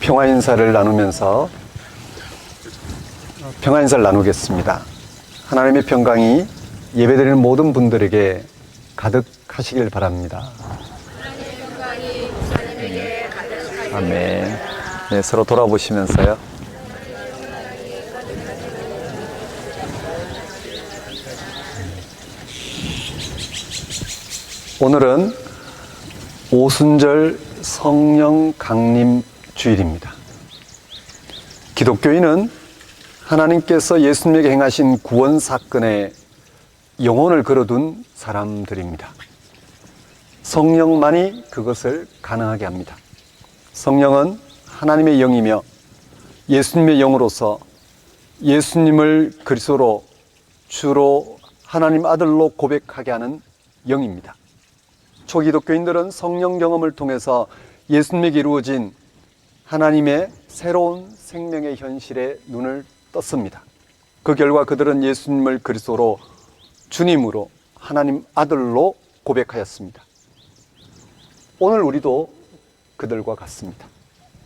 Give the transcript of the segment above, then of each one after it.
평화 인사를 나누면서 평화 인사를 나누겠습니다. 하나님의 평강이 예배드리는 모든 분들에게 가득하시길 바랍니다. 하나님의 평강이 목사님에게 가득하시길 아멘. 네, 서로 돌아보시면서요. 오늘은 오순절 성령 강림 주일입니다. 기독교인은 하나님께서 예수님에게 행하신 구원 사건에 영혼을 걸어둔 사람들입니다. 성령만이 그것을 가능하게 합니다. 성령은 하나님의 영이며 예수님의 영으로서 예수님을 그리스도로 주로 하나님 아들로 고백하게 하는 영입니다. 초기독교인들은 성령 경험을 통해서 예수님에게 이루어진 하나님의 새로운 생명의 현실에 눈을 떴습니다. 그 결과 그들은 예수님을 그리스도로 주님으로 하나님 아들로 고백하였습니다. 오늘 우리도 그들과 같습니다.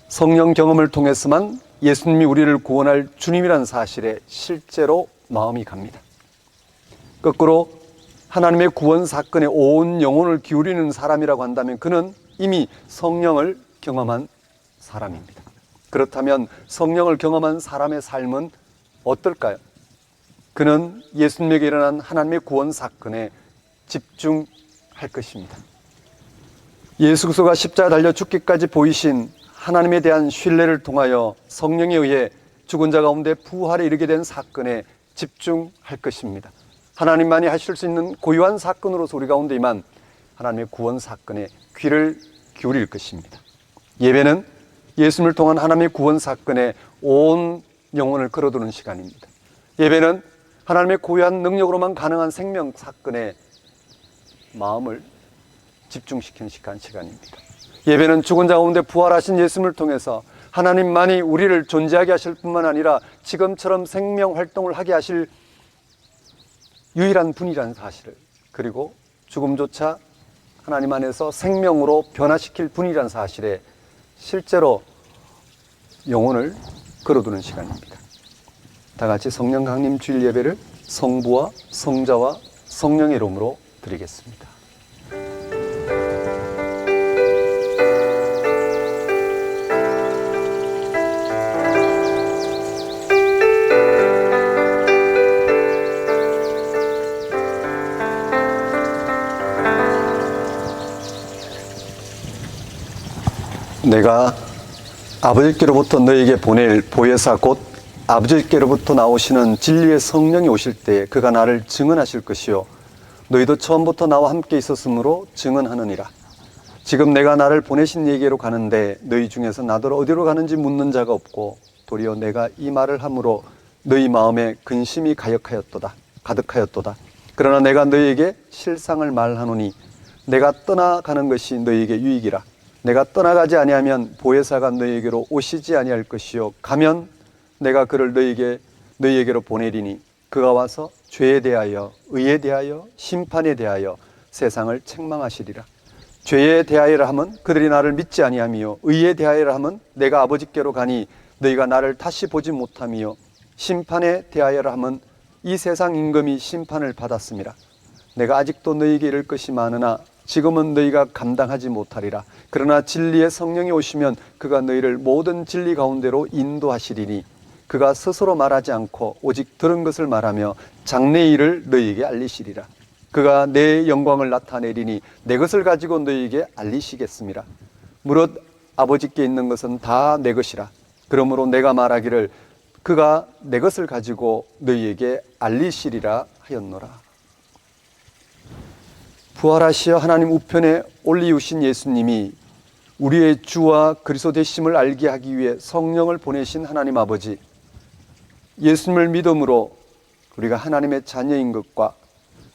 성령 경험을 통해서만 예수님이 우리를 구원할 주님이라는 사실에 실제로 마음이 갑니다. 거꾸로 하나님의 구원 사건에 온 영혼을 기울이는 사람이라고 한다면 그는 이미 성령을 경험한 사람입니다. 그렇다면 성령을 경험한 사람의 삶은 어떨까요? 그는 예수님에게 일어난 하나님의 구원 사건에 집중할 것입니다. 예수 그리스도가 십자가에 달려 죽기까지 보이신 하나님에 대한 신뢰를 통하여 성령에 의해 죽은 자 가운데 부활에 이르게 된 사건에 집중할 것입니다. 하나님만이 하실 수 있는 고유한 사건으로서 우리 가운데 임한 하나님의 구원 사건에 귀를 기울일 것입니다. 예배는 예수님을 통한 하나님의 구원 사건에 온 영혼을 걸어두는 시간입니다. 예배는 하나님의 고유한 능력으로만 가능한 생명 사건에 마음을 집중시키는 시간입니다. 예배는 죽은 자 가운데 부활하신 예수님을 통해서 하나님만이 우리를 존재하게 하실 뿐만 아니라 지금처럼 생명 활동을 하게 하실 유일한 분이라는 사실을, 그리고 죽음조차 하나님 안에서 생명으로 변화시킬 분이라는 사실에 실제로 영혼을 걸어두는 시간입니다. 다 같이 성령 강림 주일 예배를 성부와 성자와 성령의 이름으로 드리겠습니다. 내가 아버지께로부터 너에게 보낼 보혜사 곧 아버지께로부터 나오시는 진리의 성령이 오실 때 그가 나를 증언하실 것이요 너희도 처음부터 나와 함께 있었으므로 증언하느니라. 지금 내가 나를 보내신 이에게로 가는데 너희 중에서 나더러 어디로 가는지 묻는 자가 없고 도리어 내가 이 말을 함으로 너희 마음에 근심이 가득하였도다. 그러나 내가 너희에게 실상을 말하노니 내가 떠나가는 것이 너희에게 유익이라. 내가 떠나가지 아니하면 보혜사가 너희에게로 오시지 아니할 것이요 가면 내가 그를 너희에게로 보내리니 그가 와서 죄에 대하여 의에 대하여 심판에 대하여 세상을 책망하시리라. 죄에 대하여라 하면 그들이 나를 믿지 아니하며 의에 대하여라 하면 내가 아버지께로 가니 너희가 나를 다시 보지 못하며 심판에 대하여라 하면 이 세상 임금이 심판을 받았음이라. 내가 아직도 너희에게 이를 것이 많으나 지금은 너희가 감당하지 못하리라. 그러나 진리의 성령이 오시면 그가 너희를 모든 진리 가운데로 인도하시리니 그가 스스로 말하지 않고 오직 들은 것을 말하며 장래의 일을 너희에게 알리시리라. 그가 내 영광을 나타내리니 내 것을 가지고 너희에게 알리시겠습니다. 무릇 아버지께 있는 것은 다 내 것이라. 그러므로 내가 말하기를 그가 내 것을 가지고 너희에게 알리시리라 하였노라. 부활하시어 하나님 우편에 올리우신 예수님이 우리의 주와 그리스도 되심을 알게 하기 위해 성령을 보내신 하나님 아버지, 예수님을 믿음으로 우리가 하나님의 자녀인 것과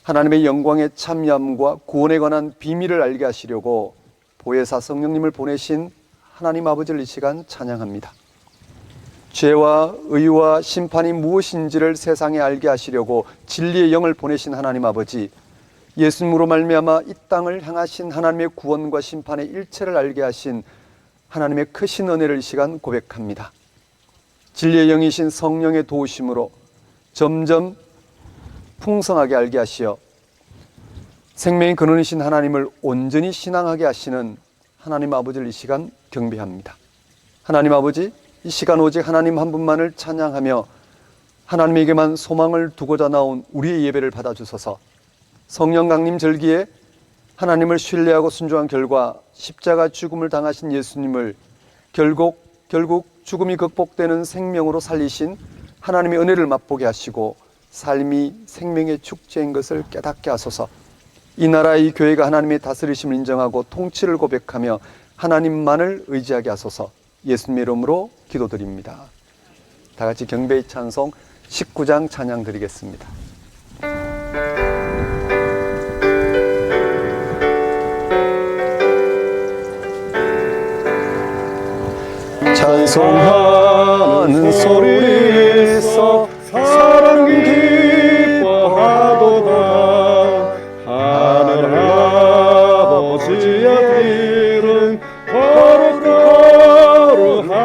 하나님의 영광에 참여함과 구원에 관한 비밀을 알게 하시려고 보혜사 성령님을 보내신 하나님 아버지를 이 시간 찬양합니다. 죄와 의와 심판이 무엇인지를 세상에 알게 하시려고 진리의 영을 보내신 하나님 아버지, 예수님으로 말미암아 이 땅을 향하신 하나님의 구원과 심판의 일체를 알게 하신 하나님의 크신 은혜를 이 시간 고백합니다. 진리의 영이신 성령의 도우심으로 점점 풍성하게 알게 하시어 생명의 근원이신 하나님을 온전히 신앙하게 하시는 하나님 아버지를 이 시간 경배합니다. 하나님 아버지, 이 시간 오직 하나님 한 분만을 찬양하며 하나님에게만 소망을 두고자 나온 우리의 예배를 받아주소서. 성령 강림 절기에 하나님을 신뢰하고 순종한 결과 십자가 죽음을 당하신 예수님을 결국 죽음이 극복되는 생명으로 살리신 하나님의 은혜를 맛보게 하시고 삶이 생명의 축제인 것을 깨닫게 하소서. 이 나라 이 교회가 하나님의 다스리심을 인정하고 통치를 고백하며 하나님만을 의지하게 하소서. 예수님의 이름으로 기도드립니다. 다 같이 경배의 찬송 19장 찬양 드리겠습니다. 찬송하는 소리에서 사랑 기뻐하도다. 하늘 아버지의 이름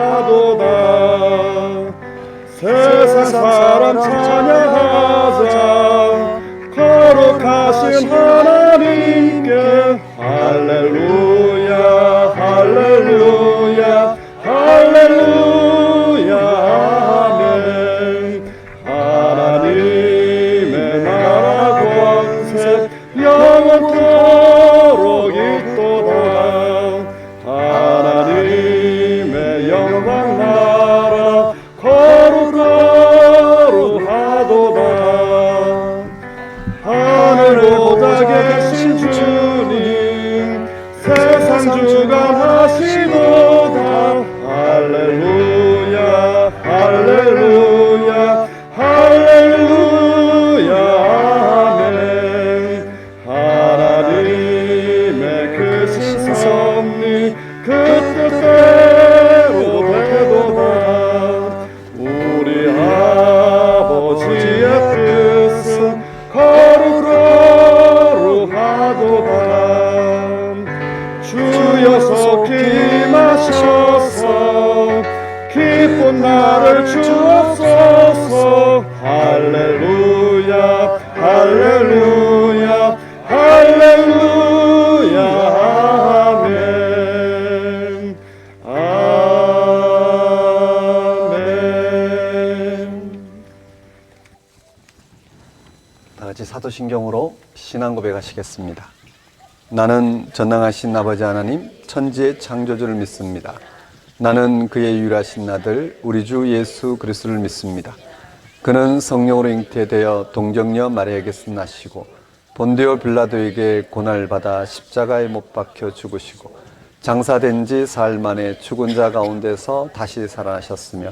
거룩하도다. 세상 사람 찬양하자. 거룩하신 하나님께 할렐루야 할렐루야 할렐루야 아멘. 하나님의 나라 권세 영원토록 있도다. 하나님의 영광 나라 거룩하도다. 하늘보다 계신 주님 세상 주관하시도다. 할렐루야 할렐루야 할렐루야 아멘. 하나님의 크신 섭리 그 뜻대로 되도다. 우리 아버지의 뜻은 거룩하도다. 주여 속히 임하셔서 기쁜 나를 주옵소서. 할렐루야 할렐루야 할렐루야 아멘 아멘. 다 같이 사도신경으로 신앙 고백하시겠습니다. 나는 전능하신 아버지 하나님 천지의 창조주를 믿습니다. 나는 그의 유일하신 아들 우리 주 예수 그리스도를 믿습니다. 그는 성령으로 잉태되어 동정녀 마리아에게서 나시고 본디오 빌라도에게 고난받아 십자가에 못 박혀 죽으시고 장사된 지 사흘 만에 죽은 자 가운데서 다시 살아나셨으며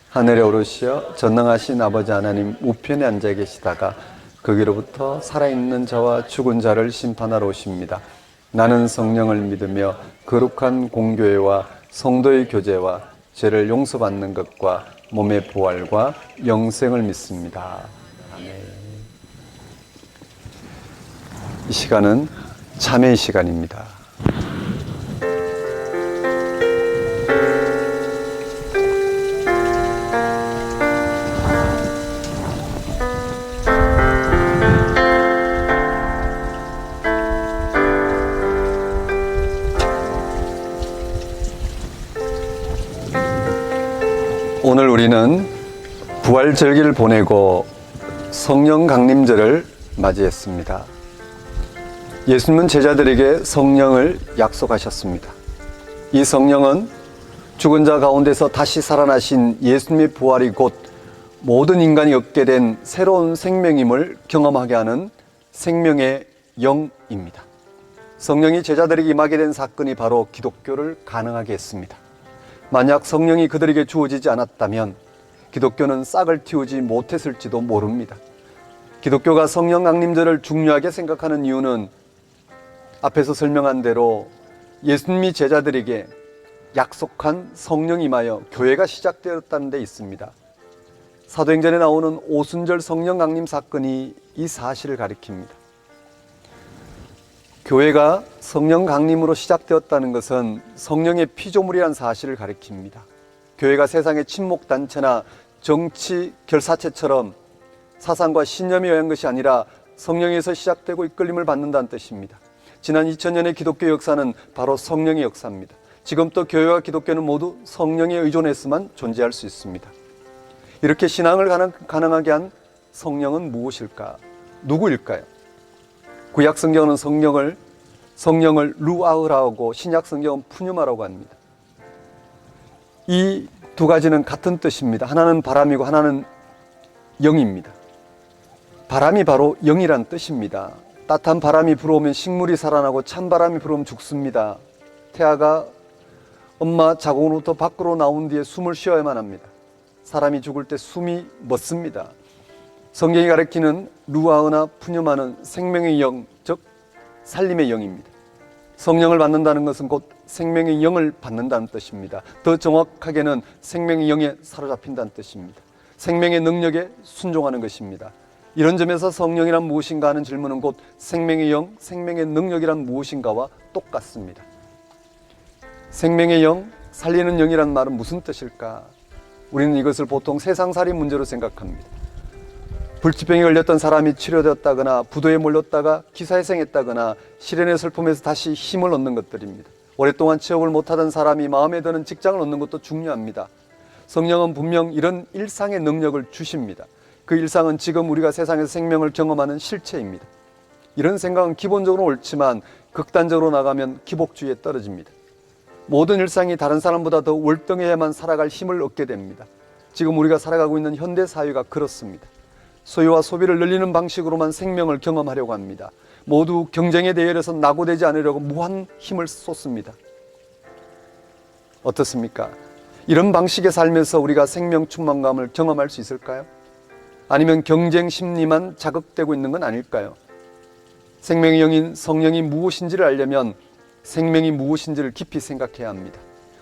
하늘에 오르시어 전능하신 아버지 하나님 우편에 앉아 계시다가 거기로부터 살아있는 자와 죽은 자를 심판하러 오십니다. 나는 성령을 믿으며 거룩한 공교회와 성도의 교제와 죄를 용서받는 것과 몸의 부활과 영생을 믿습니다. 아멘. 이 시간은 참회의 시간입니다. 오늘 우리는 부활절기를 보내고 성령 강림절을 맞이했습니다. 예수님은 제자들에게 성령을 약속하셨습니다. 이 성령은 죽은 자 가운데서 다시 살아나신 예수님의 부활이 곧 모든 인간이 얻게 된 새로운 생명임을 경험하게 하는 생명의 영입니다. 성령이 제자들에게 임하게 된 사건이 바로 기독교를 가능하게 했습니다. 만약 성령이 그들에게 주어지지 않았다면 기독교는 싹을 틔우지 못했을지도 모릅니다. 기독교가 성령 강림절을 중요하게 생각하는 이유는 앞에서 설명한 대로 예수님이 제자들에게 약속한 성령이 임하여 교회가 시작되었다는 데 있습니다. 사도행전에 나오는 오순절 성령 강림 사건이 이 사실을 가리킵니다. 교회가 성령 강림으로 시작되었다는 것은 성령의 피조물이라는 사실을 가리킵니다. 교회가 세상의 친목단체나 정치 결사체처럼 사상과 신념이 의한 것이 아니라 성령에서 시작되고 이끌림을 받는다는 뜻입니다. 지난 2000년의 기독교 역사는 바로 성령의 역사입니다. 지금 또 교회와 기독교는 모두 성령에 의존해서만 존재할 수 있습니다. 이렇게 신앙을 가능하게 한 성령은 무엇일까? 누구일까요? 구약 성경은 성령을 루아흐라고 신약 성경은 푸뉴마라고 합니다. 이 두 가지는 같은 뜻입니다. 하나는 바람이고 하나는 영입니다. 바람이 바로 영이란 뜻입니다. 따뜻한 바람이 불어오면 식물이 살아나고 찬 바람이 불어오면 죽습니다. 태아가 엄마 자궁으로부터 밖으로 나온 뒤에 숨을 쉬어야만 합니다. 사람이 죽을 때 숨이 멎습니다. 성경이 가리키는 루아흐나 푸뉴마는 생명의 영, 즉 살림의 영입니다. 성령을 받는다는 것은 곧 생명의 영을 받는다는 뜻입니다. 더 정확하게는 생명의 영에 사로잡힌다는 뜻입니다. 생명의 능력에 순종하는 것입니다. 이런 점에서 성령이란 무엇인가 하는 질문은 곧 생명의 영, 생명의 능력이란 무엇인가와 똑같습니다. 생명의 영, 살리는 영이란 말은 무슨 뜻일까? 우리는 이것을 보통 세상살이 문제로 생각합니다. 불치병에 걸렸던 사람이 치료되었다거나 부도에 몰렸다가 기사회생했다거나 시련의 슬픔에서 다시 힘을 얻는 것들입니다. 오랫동안 취업을 못하던 사람이 마음에 드는 직장을 얻는 것도 중요합니다. 성령은 분명 이런 일상의 능력을 주십니다. 그 일상은 지금 우리가 세상에서 생명을 경험하는 실체입니다. 이런 생각은 기본적으로 옳지만 극단적으로 나가면 기복주의에 떨어집니다. 모든 일상이 다른 사람보다 더 월등해야만 살아갈 힘을 얻게 됩니다. 지금 우리가 살아가고 있는 현대 사회가 그렇습니다. 소유와 소비를 늘리는 방식으로만 생명을 경험하려고 합니다. 모두 경쟁의 대열에서 낙오되지 않으려고 무한 힘을 쏟습니다. 어떻습니까? 이런 방식의 삶에서 우리가 생명 충만감을 경험할 수 있을까요? 아니면 경쟁 심리만 자극되고 있는 건 아닐까요? 생명의 영인 성령이 무엇인지를 알려면 생명이 무엇인지를 깊이 생각해야 합니다.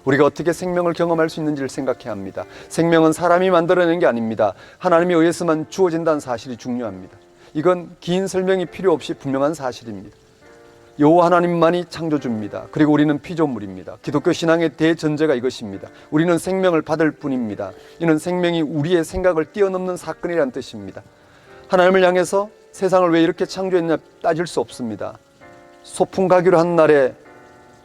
우리가 어떻게 생명을 경험할 수 있는지를 생각해야 합니다. 생명은 사람이 만들어낸 게 아닙니다. 하나님에 의해서만 주어진다는 사실이 중요합니다. 이건 긴 설명이 필요 없이 분명한 사실입니다. 여호와 하나님만이 창조주입니다. 그리고 우리는 피조물입니다. 기독교 신앙의 대전제가 이것입니다. 우리는 생명을 받을 뿐입니다. 이는 생명이 우리의 생각을 뛰어넘는 사건이라는 뜻입니다. 하나님을 향해서 세상을 왜 이렇게 창조했냐 따질 수 없습니다. 소풍 가기로 한 날에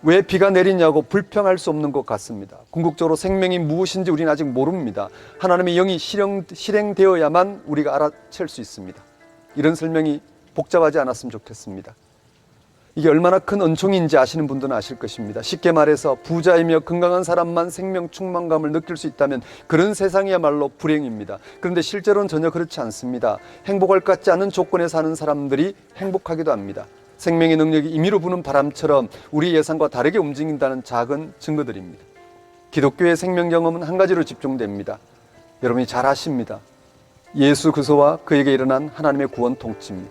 왜 비가 내리냐고 불평할 수 없는 것 같습니다. 궁극적으로 생명이 무엇인지 우리는 아직 모릅니다. 하나님의 영이 실행되어야만 우리가 알아챌 수 있습니다. 이런 설명이 복잡하지 않았으면 좋겠습니다. 이게 얼마나 큰 은총인지 아시는 분들은 아실 것입니다. 쉽게 말해서 부자이며 건강한 사람만 생명 충만감을 느낄 수 있다면 그런 세상이야말로 불행입니다. 그런데 실제로는 전혀 그렇지 않습니다. 행복할 것 같지 않은 조건에 사는 사람들이 행복하기도 합니다. 생명의 능력이 임의로 부는 바람처럼 우리 예상과 다르게 움직인다는 작은 증거들입니다. 기독교의 생명 경험은 한 가지로 집중됩니다. 여러분이 잘 아십니다. 예수 그리스도와 그에게 일어난 하나님의 구원 통치입니다.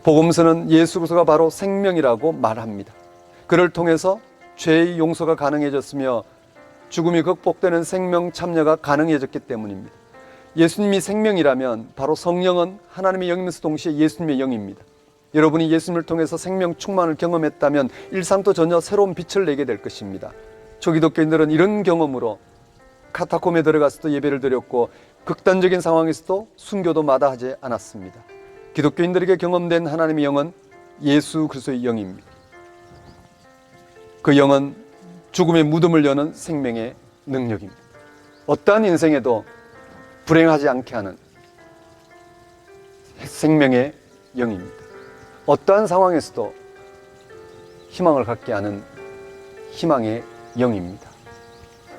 복음서는 예수 그리스도가 바로 생명이라고 말합니다. 그를 통해서 죄의 용서가 가능해졌으며 죽음이 극복되는 생명 참여가 가능해졌기 때문입니다. 예수님이 생명이라면 바로 성령은 하나님의 영이면서 동시에 예수님의 영입니다. 여러분이 예수님을 통해서 생명 충만을 경험했다면 일상도 전혀 새로운 빛을 내게 될 것입니다. 초기독교인들은 이런 경험으로 카타콤에 들어가서도 예배를 드렸고 극단적인 상황에서도 순교도 마다하지 않았습니다. 기독교인들에게 경험된 하나님의 영은 예수 그리스도의 영입니다. 그 영은 죽음의 무덤을 여는 생명의 능력입니다. 어떠한 인생에도 불행하지 않게 하는 생명의 영입니다. 어떠한 상황에서도 희망을 갖게 하는 희망의 영입니다.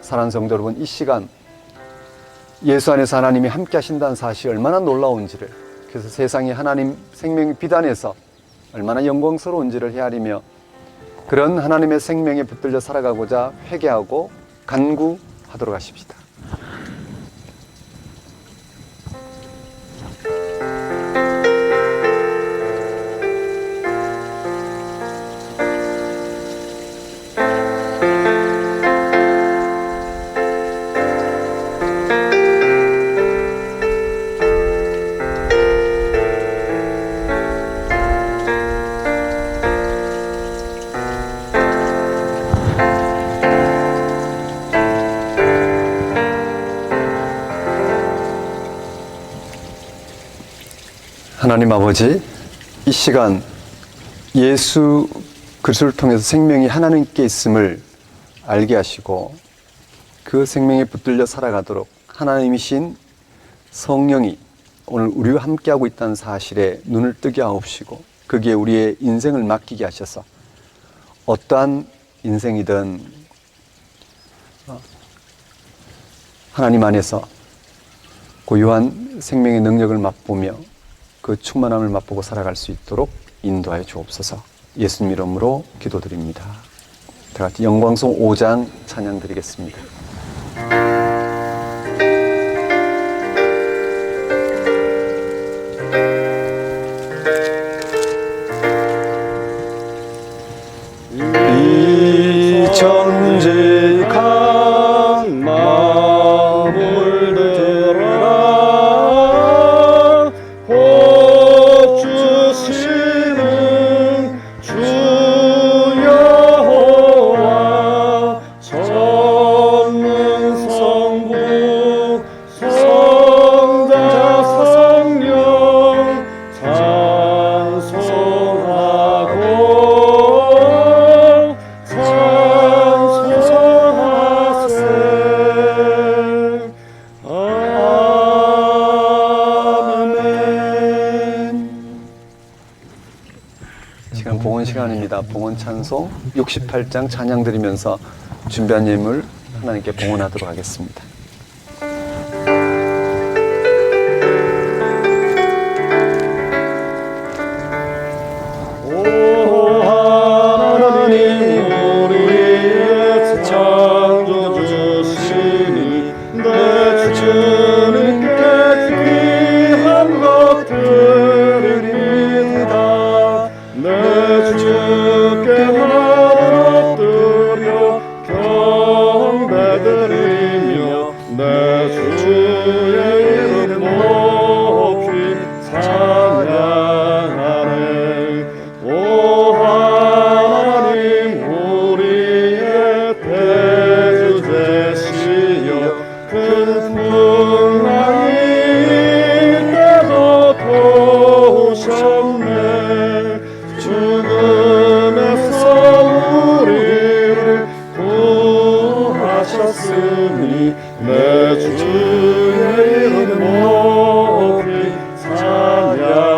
사랑하는 성도 여러분, 이 시간 예수 안에서 하나님이 함께 하신다는 사실이 얼마나 놀라운지를, 그래서 세상이 하나님 생명의 빛 안에서 얼마나 영광스러운지를 헤아리며 그런 하나님의 생명에 붙들려 살아가고자 회개하고 간구하도록 하십시다. 하나님 아버지, 이 시간 예수 그리스도를 통해서 생명이 하나님께 있음을 알게 하시고 그 생명에 붙들려 살아가도록 하나님이신 성령이 오늘 우리와 함께하고 있다는 사실에 눈을 뜨게 하옵시고 거기에 우리의 인생을 맡기게 하셔서 어떠한 인생이든 하나님 안에서 고유한 생명의 능력을 맛보며 그 충만함을 맛보고 살아갈 수 있도록 인도하여 주옵소서. 예수님 이름으로 기도드립니다. 다 같이 영광송 5장 찬양 드리겠습니다. 이 정직한 마음을 들어라 복 주시는 주 여호와 전능 성부 성자 성령 찬송하고 찬송하세. 아멘. 지금 봉헌 시간입니다. 봉헌 찬송 68장 찬양 드리면서 준비한 예물 하나님께 봉헌하도록 하겠습니다. 오 하나님 우리의 창조주시니 내 주님께 귀한 것들입니다. 내 주께 마음 엎드려 경배드리며 내 주의 이름 높이 찬양하네. 오 하나님 우리의 대주 되시여 큰 풍랑이 때도 도우셨네. 죽음에서 우리를 구하셨으니 내 주의 이름 높이 찬양하네.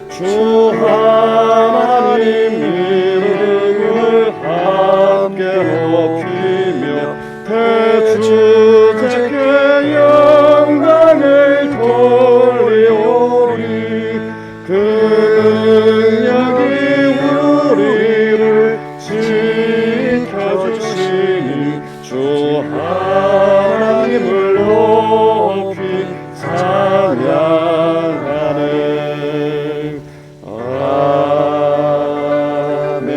주 하나님 이름을 함께 높이며 대주제께 영광을 돌리오리. 그 능력이 우리를 지켜주시니 주 하나님을 높이 찬양하네. 아멘.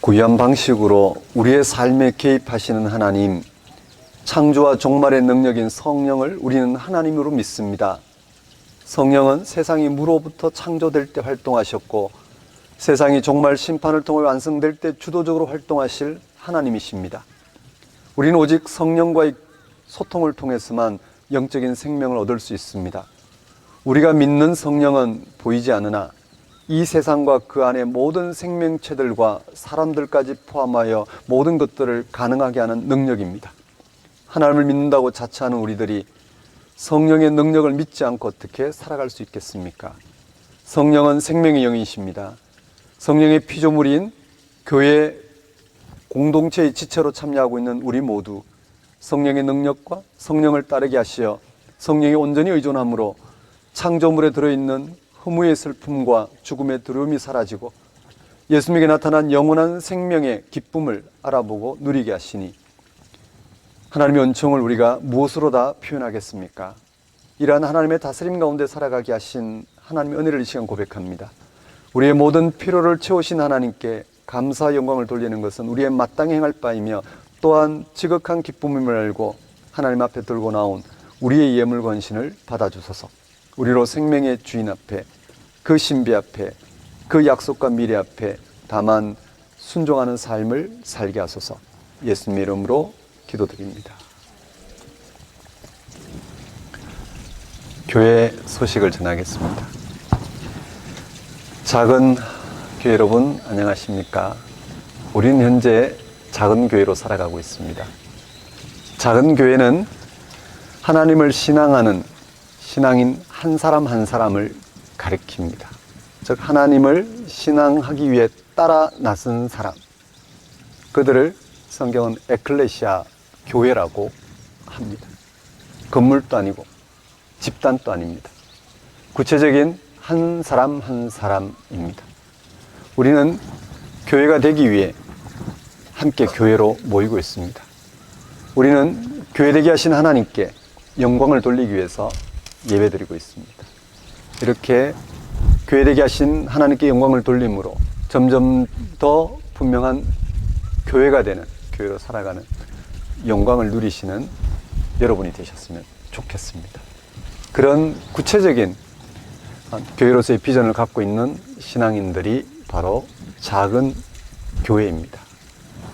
고유한 방식으로 우리의 삶에 개입하시는 하나님, 창조와 종말의 능력인 성령을 우리는 하나님으로 믿습니다. 성령은 세상이 무로부터 창조될 때 활동하셨고 세상이 종말 심판을 통해 완성될 때 주도적으로 활동하실 하나님이십니다. 우리는 오직 성령과의 소통을 통해서만 영적인 생명을 얻을 수 있습니다. 우리가 믿는 성령은 보이지 않으나 이 세상과 그 안의 모든 생명체들과 사람들까지 포함하여 모든 것들을 가능하게 하는 능력입니다. 하나님을 믿는다고 자처하는 우리들이 성령의 능력을 믿지 않고 어떻게 살아갈 수 있겠습니까? 성령은 생명의 영이십니다. 성령의 피조물인 교회 공동체의 지체로 참여하고 있는 우리 모두 성령의 능력과 성령을 따르게 하시어 성령에 온전히 의존함으로 창조물에 들어있는 허무의 슬픔과 죽음의 두려움이 사라지고 예수님에게 나타난 영원한 생명의 기쁨을 알아보고 누리게 하시니 하나님의 은총을 우리가 무엇으로 다 표현하겠습니까? 이러한 하나님의 다스림 가운데 살아가게 하신 하나님의 은혜를 이 시간 고백합니다. 우리의 모든 필요를 채우신 하나님께 감사 영광을 돌리는 것은 우리의 마땅히 행할 바이며 또한 지극한 기쁨임을 알고 하나님 앞에 들고 나온 우리의 예물 권신을 받아주소서. 우리로 생명의 주인 앞에, 그 신비 앞에, 그 약속과 미래 앞에 다만 순종하는 삶을 살게 하소서. 예수님 이름으로 기도드립니다. 교회 소식을 전하겠습니다. 작은 교회 여러분 안녕하십니까? 우리는 현재 작은 교회로 살아가고 있습니다. 작은 교회는 하나님을 신앙하는 신앙인 한 사람 한 사람을 가리킵니다. 즉 하나님을 신앙하기 위해 따라 나선 사람, 그들을 성경은 에클레시아 교회라고 합니다. 건물도 아니고 집단도 아닙니다. 구체적인 한 사람 한 사람입니다. 우리는 교회가 되기 위해 함께 교회로 모이고 있습니다. 우리는 교회되게 하신 하나님께 영광을 돌리기 위해서 예배드리고 있습니다. 이렇게 교회되게 하신 하나님께 영광을 돌림으로 점점 더 분명한 교회가 되는, 교회로 살아가는 영광을 누리시는 여러분이 되셨으면 좋겠습니다. 그런 구체적인 교회로서의 비전을 갖고 있는 신앙인들이 바로 작은 교회입니다.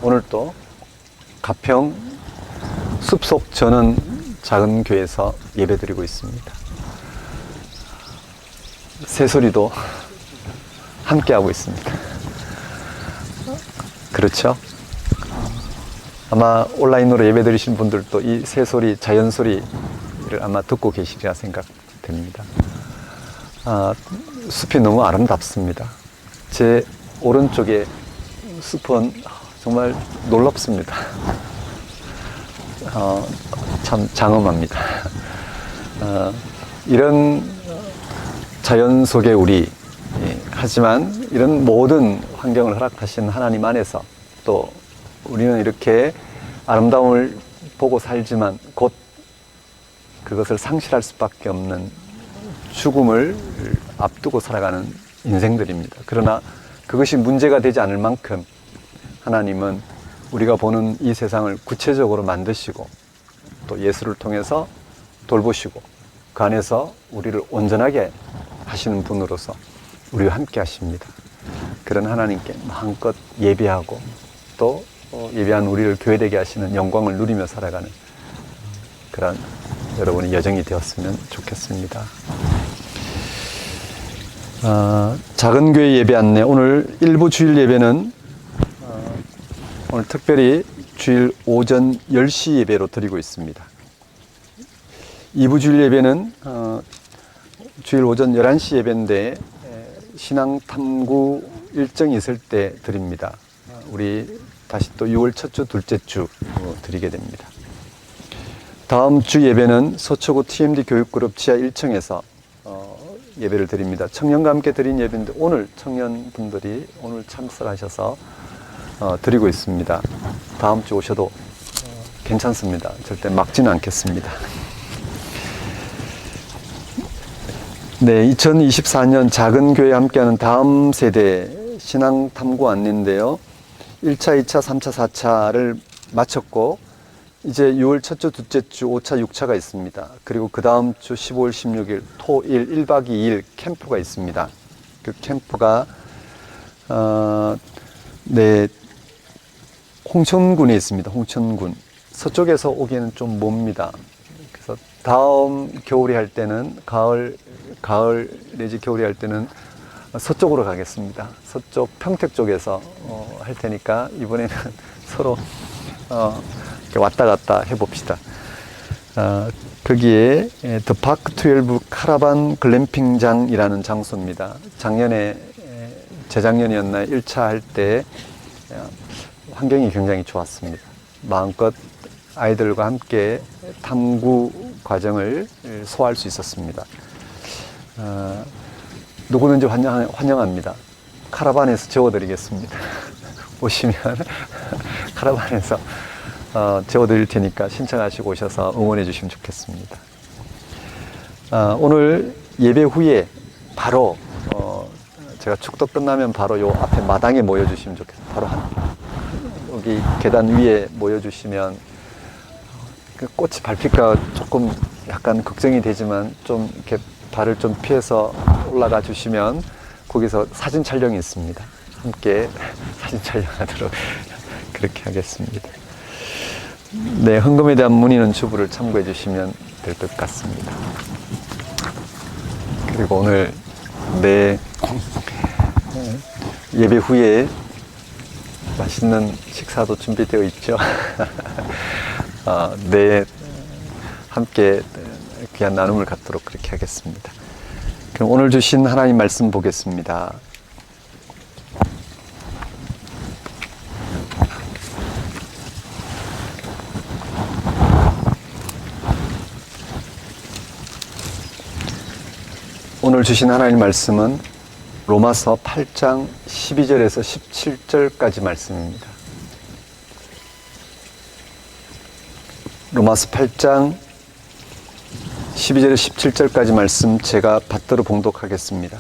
오늘 또 가평 숲속 저는 작은 교회에서 예배드리고 있습니다. 새소리도 함께하고 있습니다. 그렇죠? 아마 온라인으로 예배드리신 분들도 이 새소리, 자연소리를 아마 듣고 계시리라 생각됩니다. 숲이 너무 아름답습니다. 제 오른쪽에 숲은 정말 놀랍습니다. 참 장엄합니다. 이런 자연 속에 우리, 하지만 이런 모든 환경을 허락하신 하나님 안에서 또 우리는 이렇게 아름다움을 보고 살지만 곧 그것을 상실할 수밖에 없는 죽음을 앞두고 살아가는 인생들입니다. 그러나 그것이 문제가 되지 않을 만큼 하나님은 우리가 보는 이 세상을 구체적으로 만드시고 또 예수를 통해서 돌보시고 그 안에서 우리를 온전하게 하시는 분으로서 우리와 함께 하십니다. 그런 하나님께 마음껏 예배하고 또 예배한 우리를 교회되게 하시는 영광을 누리며 살아가는 그런 여러분의 여정이 되었으면 좋겠습니다. 작은 교회 예배 안내, 오늘 일부 주일 예배는 오늘 특별히 주일 오전 10시 예배로 드리고 있습니다. 2부 주일 예배는 주일 오전 11시 예배인데 신앙탐구 일정이 있을 때 드립니다. 우리 다시 또 6월 첫 주, 둘째 주 드리게 됩니다. 다음 주 예배는 서초구 TMD 교육그룹 지하 1층에서 예배를 드립니다. 청년과 함께 드린 예배인데 오늘 청년분들이 오늘 참석하셔서 드리고 있습니다. 다음 주 오셔도 괜찮습니다. 절대 막지는 않겠습니다. 네, 2024년 작은 교회 함께하는 다음 세대 신앙 탐구 안내인데요. 1차, 2차, 3차, 4차를 마쳤고 이제 6월 첫주, 둘째 주, 5차, 6차가 있습니다. 그리고 그 다음 주 15일, 16일 토일 1박 2일 캠프가 있습니다. 그 캠프가 네, 홍천군에 있습니다. 홍천군. 서쪽에서 오기에는 좀 멉니다. 그래서 다음 겨울에 할 때는 가을 내지 겨울에 할 때는 서쪽으로 가겠습니다. 서쪽 평택 쪽에서 할 테니까 이번에는 서로 이렇게 왔다 갔다 해봅시다. 거기에 더 파크 12 카라반 글램핑장이라는 장소입니다. 재작년이었나요? 1차 할 때 환경이 굉장히 좋았습니다. 마음껏 아이들과 함께 탐구 과정을 소화할 수 있었습니다. 누구든지 환영합니다. 카라반에서 재워드리겠습니다. 오시면 카라반에서 재워드릴 테니까 신청하시고 오셔서 응원해 주시면 좋겠습니다. 오늘 예배 후에 바로 제가 축도 끝나면 바로 요 앞에 마당에 모여주시면 좋겠습니다. 바로 여기 계단 위에 모여주시면 그 꽃이 밟힐까 조금 약간 걱정이 되지만 좀 이렇게 발을 좀 피해서 올라가 주시면 거기서 사진 촬영이 있습니다. 함께 사진 촬영하도록 그렇게 하겠습니다. 네, 헌금에 대한 문의는 주부를 참고해 주시면 될 것 같습니다. 그리고 오늘 내 예배 후에 맛있는 식사도 준비되어 있죠. 내 함께 귀한 나눔을 갖도록 그렇게 하겠습니다. 그럼 오늘 주신 하나님 말씀 보겠습니다. 오늘 주신 하나님 말씀은 로마서 8장 12절에서 17절까지 말씀입니다. 로마서 8장 12절에서 17절까지 말씀 제가 받들어 봉독하겠습니다.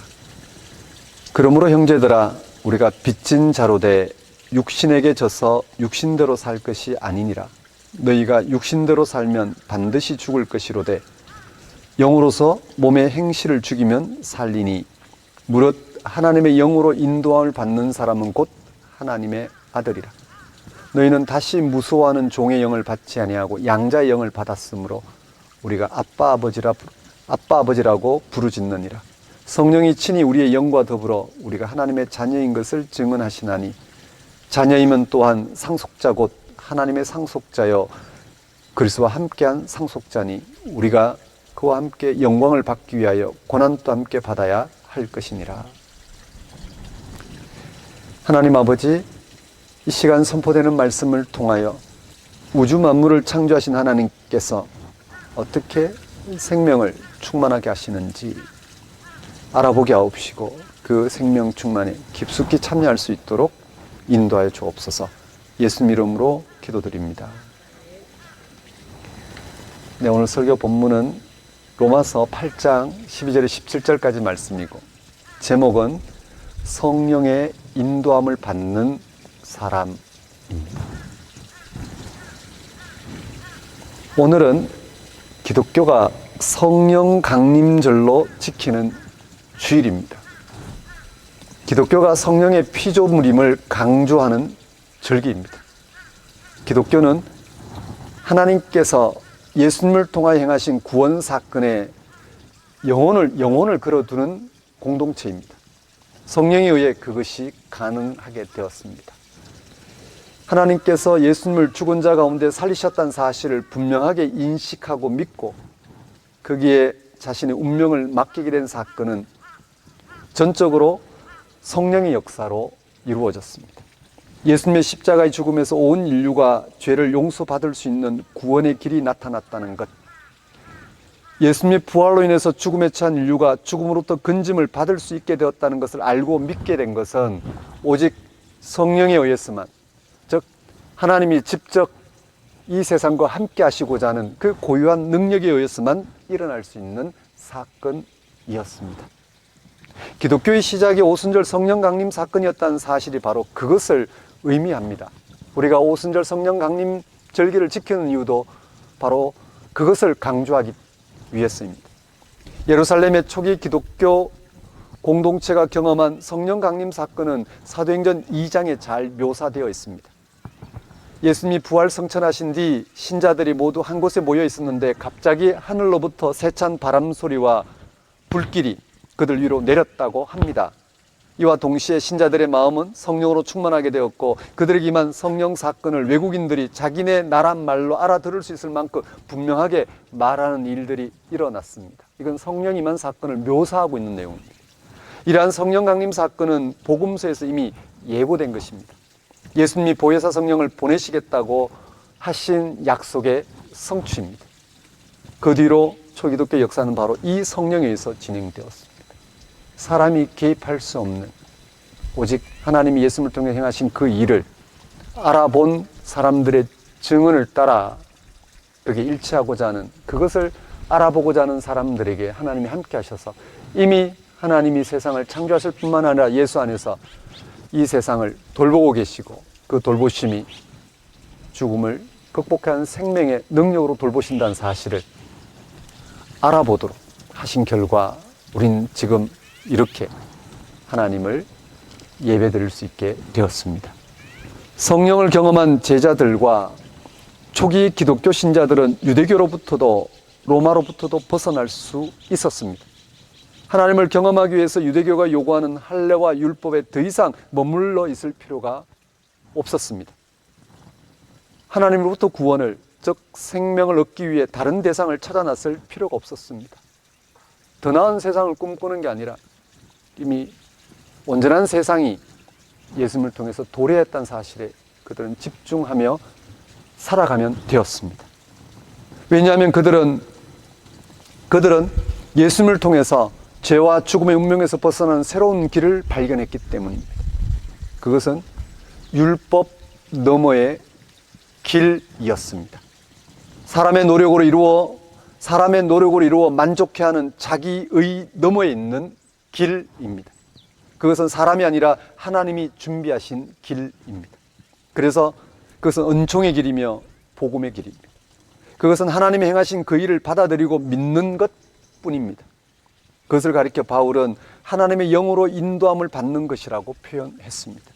그러므로 형제들아 우리가 빚진 자로 돼 육신에게 져서 육신대로 살 것이 아니니라. 너희가 육신대로 살면 반드시 죽을 것이로되 영으로서 몸의 행실을 죽이면 살리니 무릇 하나님의 영으로 인도함을 받는 사람은 곧 하나님의 아들이라. 너희는 다시 무서워하는 종의 영을 받지 아니하고 양자의 영을 받았으므로 우리가 아빠 아버지라고 부르짖느니라. 성령이 친히 우리의 영과 더불어 우리가 하나님의 자녀인 것을 증언하시나니 자녀이면 또한 상속자 곧 하나님의 상속자여 그리스도와 함께한 상속자니 우리가 그와 함께 영광을 받기 위하여 고난도 함께 받아야 할 것이니라. 하나님 아버지, 이 시간 선포되는 말씀을 통하여 우주 만물을 창조하신 하나님께서 어떻게 생명을 충만하게 하시는지 알아보게 하옵시고 그 생명 충만에 깊숙이 참여할 수 있도록 인도하여 주옵소서. 예수님 이름으로 기도드립니다. 네, 오늘 설교 본문은 로마서 8장 12절에 17절까지 말씀이고 제목은 성령의 인도함을 받는 사람입니다. 오늘은 기독교가 성령 강림절로 지키는 주일입니다. 기독교가 성령의 피조물임을 강조하는 절기입니다. 기독교는 하나님께서 예수님을 통하여 행하신 구원 사건에 영혼을 걸어두는 공동체입니다. 성령에 의해 그것이 가능하게 되었습니다. 하나님께서 예수님을 죽은 자 가운데 살리셨다는 사실을 분명하게 인식하고 믿고 거기에 자신의 운명을 맡기게 된 사건은 전적으로 성령의 역사로 이루어졌습니다. 예수님의 십자가의 죽음에서 온 인류가 죄를 용서받을 수 있는 구원의 길이 나타났다는 것, 예수님의 부활로 인해서 죽음에 처한 인류가 죽음으로부터 건짐을 받을 수 있게 되었다는 것을 알고 믿게 된 것은 오직 성령에 의해서만, 즉 하나님이 직접 이 세상과 함께 하시고자 하는 그 고유한 능력에 의해서만 일어날 수 있는 사건이었습니다. 기독교의 시작이 오순절 성령 강림 사건이었다는 사실이 바로 그것을 의미합니다. 우리가 오순절 성령 강림 절기를 지키는 이유도 바로 그것을 강조하기 위해서입니다. 예루살렘의 초기 기독교 공동체가 경험한 성령 강림 사건은 사도행전 2장에 잘 묘사되어 있습니다. 예수님이 부활 성천하신 뒤 신자들이 모두 한 곳에 모여 있었는데 갑자기 하늘로부터 세찬 바람 소리와 불길이 그들 위로 내렸다고 합니다. 이와 동시에 신자들의 마음은 성령으로 충만하게 되었고 그들에게 임한 성령 사건을 외국인들이 자기네 나라 말로 알아들을 수 있을 만큼 분명하게 말하는 일들이 일어났습니다. 이건 성령이 임한 사건을 묘사하고 있는 내용입니다. 이러한 성령 강림 사건은 복음서에서 이미 예고된 것입니다. 예수님이 보혜사 성령을 보내시겠다고 하신 약속의 성취입니다. 그 뒤로 초기독교 역사는 바로 이 성령에 의해서 진행되었습니다. 사람이 개입할 수 없는, 오직 하나님이 예수님을 통해 행하신 그 일을 알아본 사람들의 증언을 따라 그게 일치하고자 하는, 그것을 알아보고자 하는 사람들에게 하나님이 함께 하셔서 이미 하나님이 세상을 창조하실 뿐만 아니라 예수 안에서 이 세상을 돌보고 계시고 그 돌보심이 죽음을 극복한 생명의 능력으로 돌보신다는 사실을 알아보도록 하신 결과 우린 지금 이렇게 하나님을 예배드릴 수 있게 되었습니다. 성령을 경험한 제자들과 초기 기독교 신자들은 유대교로부터도 로마로부터도 벗어날 수 있었습니다. 하나님을 경험하기 위해서 유대교가 요구하는 할례와 율법에 더 이상 머물러 있을 필요가 없었습니다. 하나님으로부터 구원을, 즉 생명을 얻기 위해 다른 대상을 찾아 나설 필요가 없었습니다. 더 나은 세상을 꿈꾸는 게 아니라 이미 온전한 세상이 예수님을 통해서 도래했다는 사실에 그들은 집중하며 살아가면 되었습니다. 왜냐하면 그들은 예수님을 통해서 죄와 죽음의 운명에서 벗어나는 새로운 길을 발견했기 때문입니다. 그것은 율법 너머의 길이었습니다. 사람의 노력으로 이루어 만족해하는 자기의 너머에 있는 길입니다. 그것은 사람이 아니라 하나님이 준비하신 길입니다. 그래서 그것은 은총의 길이며 복음의 길입니다. 그것은 하나님이 행하신 그 일을 받아들이고 믿는 것뿐입니다. 그것을 가리켜 바울은 하나님의 영으로 인도함을 받는 것이라고 표현했습니다.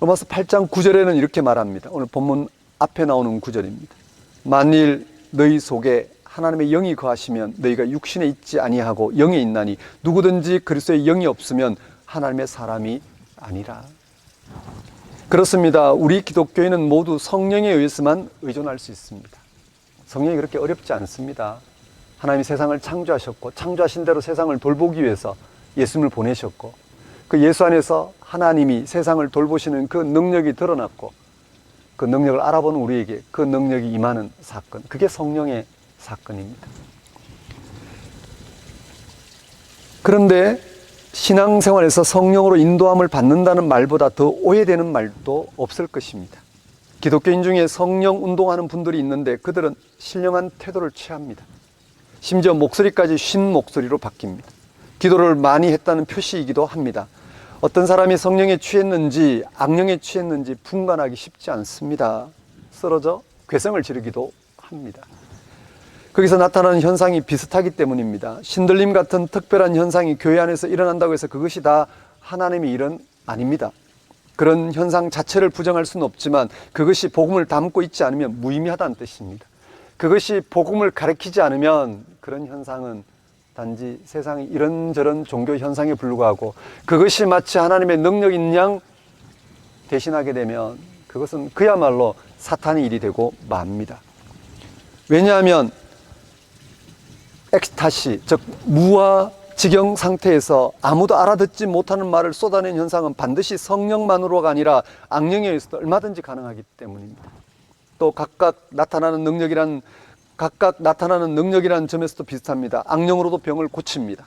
로마서 8장 9절에는 이렇게 말합니다. 오늘 본문 앞에 나오는 구절입니다. 만일 너희 속에 하나님의 영이 거하시면 너희가 육신에 있지 아니하고 영에 있나니 누구든지 그리스도의 영이 없으면 하나님의 사람이 아니라. 그렇습니다. 우리 기독교인은 모두 성령에 의해서만 의존할 수 있습니다. 성령이 그렇게 어렵지 않습니다. 하나님이 세상을 창조하셨고 창조하신 대로 세상을 돌보기 위해서 예수님을 보내셨고 그 예수 안에서 하나님이 세상을 돌보시는 그 능력이 드러났고 그 능력을 알아보는 우리에게 그 능력이 임하는 사건, 그게 성령의 사건입니다. 그런데 신앙생활에서 성령으로 인도함을 받는다는 말보다 더 오해되는 말도 없을 것입니다. 기독교인 중에 성령 운동하는 분들이 있는데 그들은 신령한 태도를 취합니다. 심지어 목소리까지 쉰 목소리로 바뀝니다. 기도를 많이 했다는 표시이기도 합니다. 어떤 사람이 성령에 취했는지 악령에 취했는지 분간하기 쉽지 않습니다. 쓰러져 괴성을 지르기도 합니다. 거기서 나타나는 현상이 비슷하기 때문입니다. 신들림 같은 특별한 현상이 교회 안에서 일어난다고 해서 그것이 다 하나님의 일은 아닙니다. 그런 현상 자체를 부정할 수는 없지만 그것이 복음을 담고 있지 않으면 무의미하다는 뜻입니다. 그것이 복음을 가리키지 않으면 그런 현상은 단지 세상의 이런저런 종교 현상에 불과하고 그것이 마치 하나님의 능력인 양 대신하게 되면 그것은 그야말로 사탄의 일이 되고 맙니다. 왜냐하면 엑스타시, 즉 무아지경 상태에서 아무도 알아듣지 못하는 말을 쏟아낸 현상은 반드시 성령만으로가 아니라 악령에 의해서도 얼마든지 가능하기 때문입니다. 또 각각 나타나는 능력이란 점에서도 비슷합니다. 악령으로도 병을 고칩니다.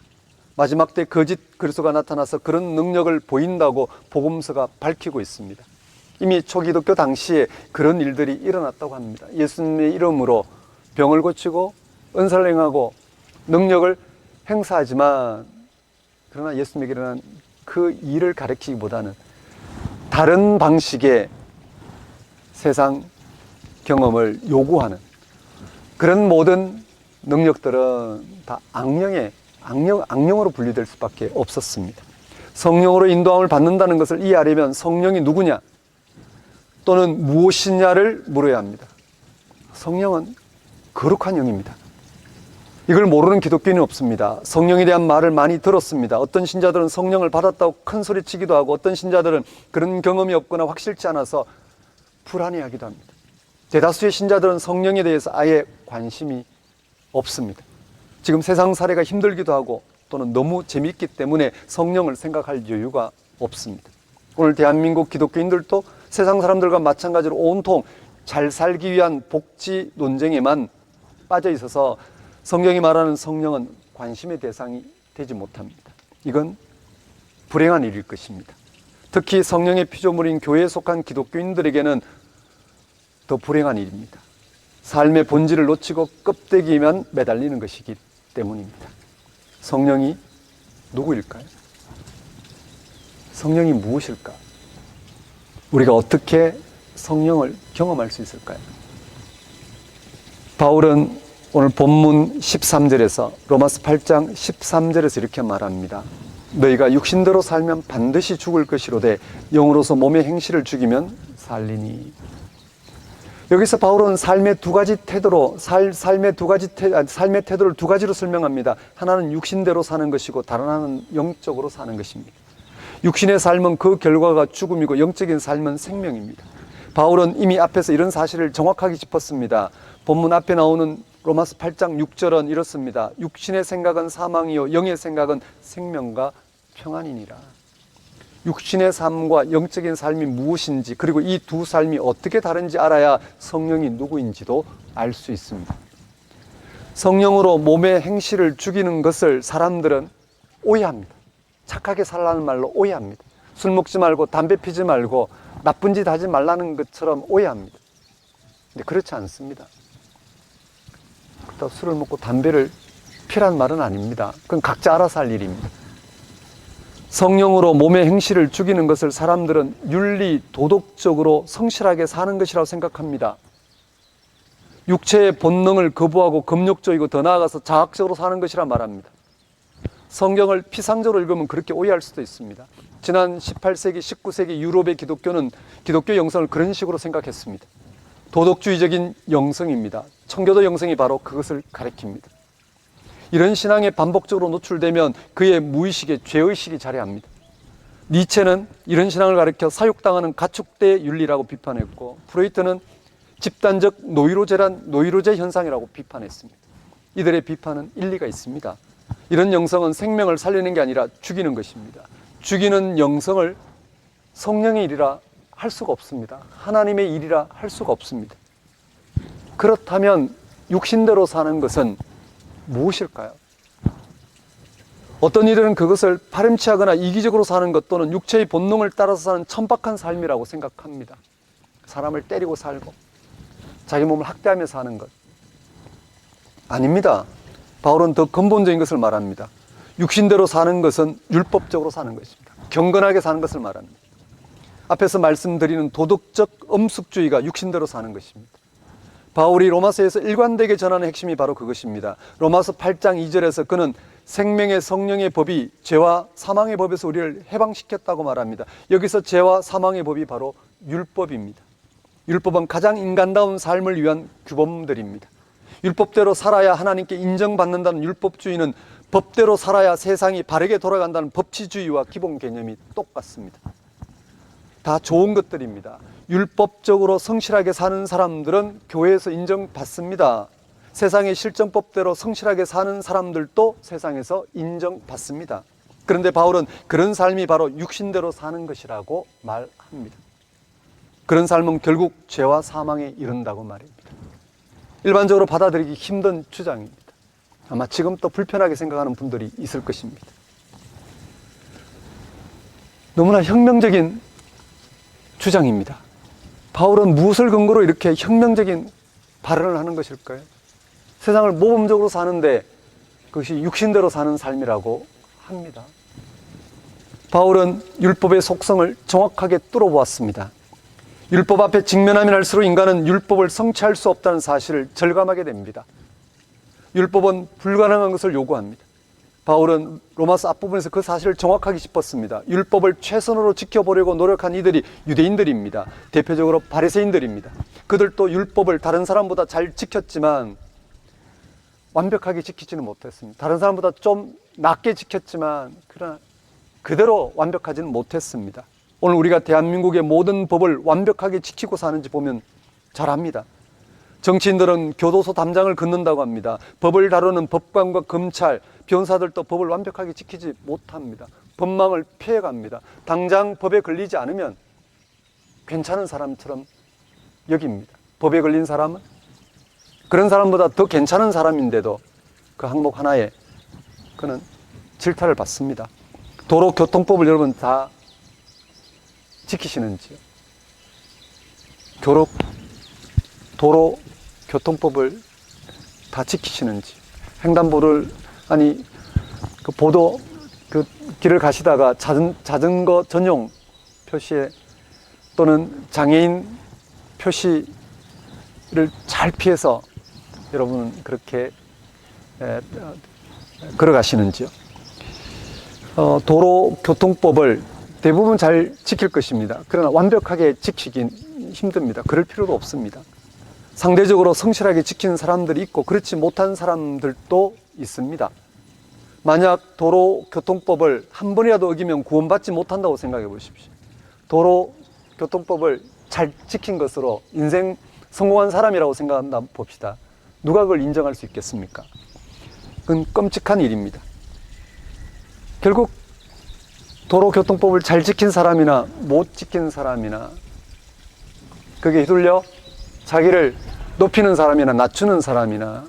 마지막 때 거짓 그리스도가 나타나서 그런 능력을 보인다고 복음서가 밝히고 있습니다. 이미 초기독교 당시에 그런 일들이 일어났다고 합니다. 예수님의 이름으로 병을 고치고 은사를 행하고 능력을 행사하지만 그러나 예수님에게 일어난 그 일을 가리키기보다는 다른 방식의 세상 경험을 요구하는 그런 모든 능력들은 다 악령으로 분류될 수밖에 없었습니다. 성령으로 인도함을 받는다는 것을 이해하려면 성령이 누구냐 또는 무엇이냐를 물어야 합니다. 성령은 거룩한 영입니다. 이걸 모르는 기독교인은 없습니다. 성령에 대한 말을 많이 들었습니다. 어떤 신자들은 성령을 받았다고 큰 소리치기도 하고 어떤 신자들은 그런 경험이 없거나 확실치 않아서 불안해하기도 합니다. 대다수의 신자들은 성령에 대해서 아예 관심이 없습니다. 지금 세상 사례가 힘들기도 하고 또는 너무 재미있기 때문에 성령을 생각할 여유가 없습니다. 오늘 대한민국 기독교인들도 세상 사람들과 마찬가지로 온통 잘 살기 위한 복지 논쟁에만 빠져 있어서 성경이 말하는 성령은 관심의 대상이 되지 못합니다. 이건 불행한 일일 것입니다. 특히 성령의 피조물인 교회에 속한 기독교인들에게는 더 불행한 일입니다. 삶의 본질을 놓치고 껍데기에만 매달리는 것이기 때문입니다. 성령이 누구일까요? 성령이 무엇일까? 우리가 어떻게 성령을 경험할 수 있을까요? 바울은 오늘 본문 13절에서 로마서 8장 13절에서 이렇게 말합니다. 너희가 육신대로 살면 반드시 죽을 것이로되 영으로서 몸의 행실을 죽이면 살리니. 여기서 바울은 삶의 두 가지 태도로 삶의 태도를 두 가지로 설명합니다. 하나는 육신대로 사는 것이고 다른 하나는 영적으로 사는 것입니다. 육신의 삶은 그 결과가 죽음이고 영적인 삶은 생명입니다. 바울은 이미 앞에서 이런 사실을 정확하게 짚었습니다. 본문 앞에 나오는 로마서 8장 6절은 이렇습니다. 육신의 생각은 사망이요 영의 생각은 생명과 평안이니라. 육신의 삶과 영적인 삶이 무엇인지, 그리고 이 두 삶이 어떻게 다른지 알아야 성령이 누구인지도 알 수 있습니다. 성령으로 몸의 행실을 죽이는 것을 사람들은 오해합니다. 착하게 살라는 말로 오해합니다. 술 먹지 말고 담배 피지 말고 나쁜 짓 하지 말라는 것처럼 오해합니다. 근데 그렇지 않습니다. 그렇다고 술을 먹고 담배를 피란 말은 아닙니다. 그건 각자 알아서 할 일입니다. 성령으로 몸의 행실을 죽이는 것을 사람들은 윤리, 도덕적으로 성실하게 사는 것이라고 생각합니다. 육체의 본능을 거부하고 금욕적이고 더 나아가서 자학적으로 사는 것이라 말합니다. 성경을 피상적으로 읽으면 그렇게 오해할 수도 있습니다. 지난 18세기, 19세기 유럽의 기독교는 기독교 영성을 그런 식으로 생각했습니다. 도덕주의적인 영성입니다. 청교도 영성이 바로 그것을 가리킵니다. 이런 신앙에 반복적으로 노출되면 그의 무의식에 죄의식이 자리합니다. 니체는 이런 신앙을 가리켜 사육당하는 가축대 윤리라고 비판했고, 프로이트는 집단적 노이로제 현상이라고 비판했습니다. 이들의 비판은 일리가 있습니다. 이런 영성은 생명을 살리는 게 아니라 죽이는 것입니다. 죽이는 영성을 성령의 일이라 할 수가 없습니다. 하나님의 일이라 할 수가 없습니다. 그렇다면 육신대로 사는 것은 무엇일까요? 어떤 이들은 그것을 파렴치하거나 이기적으로 사는 것 또는 육체의 본능을 따라서 사는 천박한 삶이라고 생각합니다. 사람을 때리고 살고 자기 몸을 학대하며 사는 것. 아닙니다. 바울은 더 근본적인 것을 말합니다. 육신대로 사는 것은 율법적으로 사는 것입니다. 경건하게 사는 것을 말합니다. 앞에서 말씀드리는 도덕적 엄숙주의가 육신대로 사는 것입니다. 바울이 로마서에서 일관되게 전하는 핵심이 바로 그것입니다. 로마서 8장 2절에서 그는 생명의 성령의 법이 죄와 사망의 법에서 우리를 해방시켰다고 말합니다. 여기서 죄와 사망의 법이 바로 율법입니다. 율법은 가장 인간다운 삶을 위한 규범들입니다. 율법대로 살아야 하나님께 인정받는다는 율법주의는 법대로 살아야 세상이 바르게 돌아간다는 법치주의와 기본 개념이 똑같습니다. 다 좋은 것들입니다. 율법적으로 성실하게 사는 사람들은 교회에서 인정받습니다. 세상의 실정법대로 성실하게 사는 사람들도 세상에서 인정받습니다. 그런데 바울은 그런 삶이 바로 육신대로 사는 것이라고 말합니다. 그런 삶은 결국 죄와 사망에 이른다고 말입니다. 일반적으로 받아들이기 힘든 주장입니다. 아마 지금 또 불편하게 생각하는 분들이 있을 것입니다. 너무나 혁명적인 주장입니다. 바울은 무엇을 근거로 이렇게 혁명적인 발언을 하는 것일까요? 세상을 모범적으로 사는데 그것이 육신대로 사는 삶이라고 합니다. 바울은 율법의 속성을 정확하게 뚫어보았습니다. 율법 앞에 직면하면 할수록 인간은 율법을 성취할 수 없다는 사실을 절감하게 됩니다. 율법은 불가능한 것을 요구합니다. 바울은 로마서 앞부분에서 그 사실을 정확하게 짚었습니다. 율법을 최선으로 지켜보려고 노력한 이들이 유대인들입니다. 대표적으로 바리새인들입니다. 그들도 율법을 다른 사람보다 잘 지켰지만 완벽하게 지키지는 못했습니다. 다른 사람보다 좀 낮게 지켰지만 그러나 그대로 완벽하지는 못했습니다. 오늘 우리가 대한민국의 모든 법을 완벽하게 지키고 사는지 보면 잘 압니다. 정치인들은 교도소 담장을 긋는다고 합니다. 법을 다루는 법관과 검찰, 변호사들도 법을 완벽하게 지키지 못합니다. 법망을 피해갑니다. 당장 법에 걸리지 않으면 괜찮은 사람처럼 여깁니다. 법에 걸린 사람은 그런 사람보다 더 괜찮은 사람인데도 그 항목 하나에 그는 질타를 받습니다. 도로교통법을 여러분 다 지키시는지요? 도로교통법을 다 지키시는지, 횡단보를 그 길을 가시다가 자전거 전용 표시에 또는 장애인 표시를 잘 피해서 여러분은 그렇게 걸어가시는지요? 도로교통법을 대부분 잘 지킬 것입니다. 그러나 완벽하게 지키긴 힘듭니다. 그럴 필요도 없습니다. 상대적으로 성실하게 지키는 사람들이 있고 그렇지 못한 사람들도 있습니다. 만약 도로교통법을 한 번이라도 어기면 구원받지 못한다고 생각해 보십시오. 도로교통법을 잘 지킨 것으로 인생 성공한 사람이라고 생각한다 봅시다. 누가 그걸 인정할 수 있겠습니까? 그건 끔찍한 일입니다. 결국 도로교통법을 잘 지킨 사람이나 못 지킨 사람이나 그게 휘둘려 자기를 높이는 사람이나 낮추는 사람이나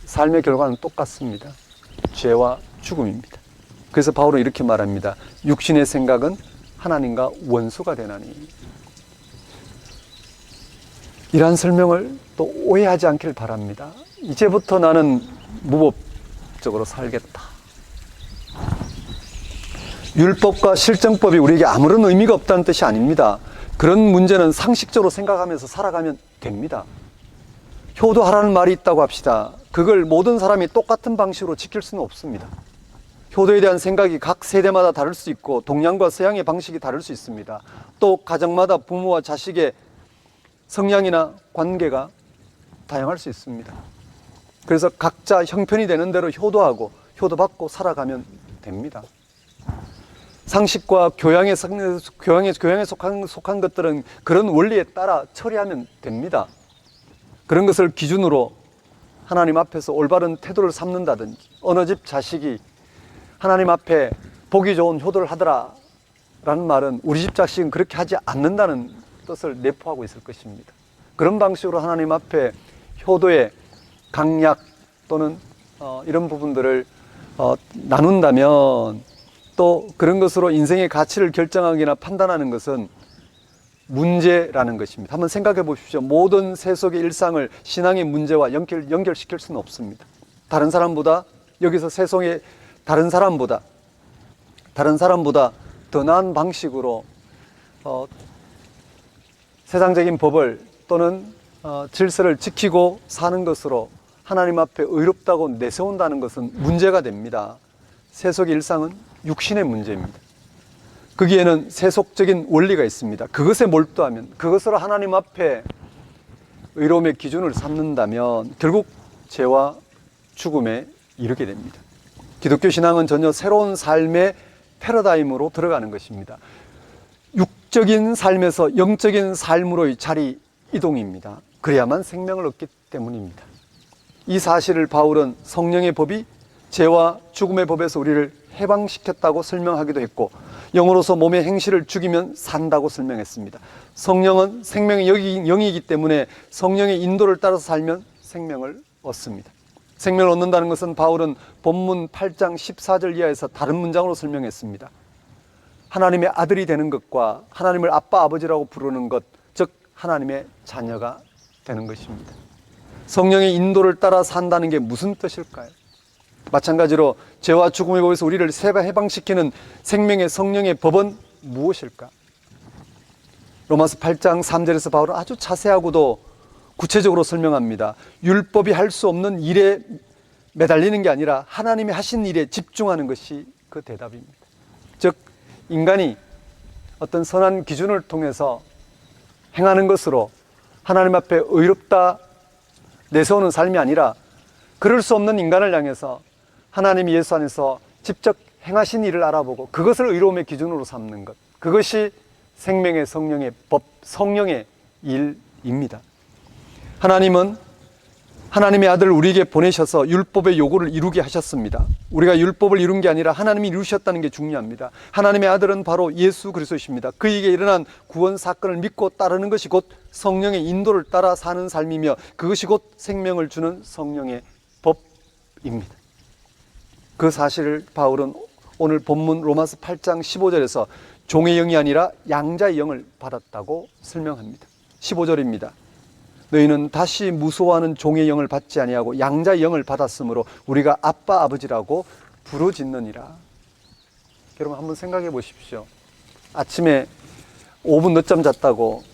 삶의 결과는 똑같습니다. 죄와 죽음입니다. 그래서 바울은 이렇게 말합니다. 육신의 생각은 하나님과 원수가 되나니. 이러한 설명을 또 오해하지 않길 바랍니다. 이제부터 나는 무법적으로 살겠다. 율법과 실정법이 우리에게 아무런 의미가 없다는 뜻이 아닙니다. 그런 문제는 상식적으로 생각하면서 살아가면 됩니다. 효도하라는 말이 있다고 합시다. 그걸 모든 사람이 똑같은 방식으로 지킬 수는 없습니다. 효도에 대한 생각이 각 세대마다 다를 수 있고 동양과 서양의 방식이 다를 수 있습니다. 또 가정마다 부모와 자식의 성향이나 관계가 다양할 수 있습니다. 그래서 각자 형편이 되는 대로 효도하고 효도받고 살아가면 됩니다. 상식과 교양에 속한 것들은 그런 원리에 따라 처리하면 됩니다. 그런 것을 기준으로 하나님 앞에서 올바른 태도를 삼는다든지 어느 집 자식이 하나님 앞에 보기 좋은 효도를 하더라 라는 말은 우리 집 자식은 그렇게 하지 않는다는 뜻을 내포하고 있을 것입니다. 그런 방식으로 하나님 앞에 효도의 강약 또는 이런 부분들을 나눈다면 또 그런 것으로 인생의 가치를 결정하기나 판단하는 것은 문제라는 것입니다. 한번 생각해 보십시오. 모든 세속의 일상을 신앙의 문제와 연결시킬 수는 없습니다. 다른 사람보다 여기서 세상의 다른 사람보다 더 나은 방식으로 세상적인 법을 또는 질서를 지키고 사는 것으로 하나님 앞에 의롭다고 내세운다는 것은 문제가 됩니다. 세속의 일상은 육신의 문제입니다. 거기에는 세속적인 원리가 있습니다. 그것에 몰두하면, 그것으로 하나님 앞에 의로움의 기준을 삼는다면 결국 죄와 죽음에 이르게 됩니다. 기독교 신앙은 전혀 새로운 삶의 패러다임으로 들어가는 것입니다. 육적인 삶에서 영적인 삶으로의 자리 이동입니다. 그래야만 생명을 얻기 때문입니다. 이 사실을 바울은 성령의 법이 죄와 죽음의 법에서 우리를 해방시켰다고 설명하기도 했고 영으로서 몸의 행실을 죽이면 산다고 설명했습니다. 성령은 생명의 영이기 때문에 성령의 인도를 따라서 살면 생명을 얻습니다. 생명을 얻는다는 것은 바울은 본문 8장 14절 이하에서 다른 문장으로 설명했습니다. 하나님의 아들이 되는 것과 하나님을 아빠 아버지라고 부르는 것, 즉 하나님의 자녀가 되는 것입니다. 성령의 인도를 따라 산다는 게 무슨 뜻일까요? 마찬가지로 죄와 죽음의 법에서 우리를 해방시키는 생명의 성령의 법은 무엇일까? 로마서 8장 3절에서 바울은 아주 자세하고도 구체적으로 설명합니다. 율법이 할 수 없는 일에 매달리는 게 아니라 하나님이 하신 일에 집중하는 것이 그 대답입니다. 즉 인간이 어떤 선한 기준을 통해서 행하는 것으로 하나님 앞에 의롭다 내세우는 삶이 아니라 그럴 수 없는 인간을 향해서 하나님이 예수 안에서 직접 행하신 일을 알아보고 그것을 의로움의 기준으로 삼는 것, 그것이 생명의 성령의 법, 성령의 일입니다. 하나님은 하나님의 아들을 우리에게 보내셔서 율법의 요구를 이루게 하셨습니다. 우리가 율법을 이룬 게 아니라 하나님이 이루셨다는 게 중요합니다. 하나님의 아들은 바로 예수 그리스도이십니다. 그에게 일어난 구원 사건을 믿고 따르는 것이 곧 성령의 인도를 따라 사는 삶이며 그것이 곧 생명을 주는 성령의 법입니다. 그 사실을 바울은 오늘 본문 로마서 8장 15절에서 종의 영이 아니라 양자의 영을 받았다고 설명합니다. 15절입니다. 너희는 다시 무소하는 종의 영을 받지 아니하고 양자의 영을 받았으므로 우리가 아빠 아버지라고 부르짖느니라. 여러분 한번 생각해 보십시오. 아침에 5분 늦잠 잤다고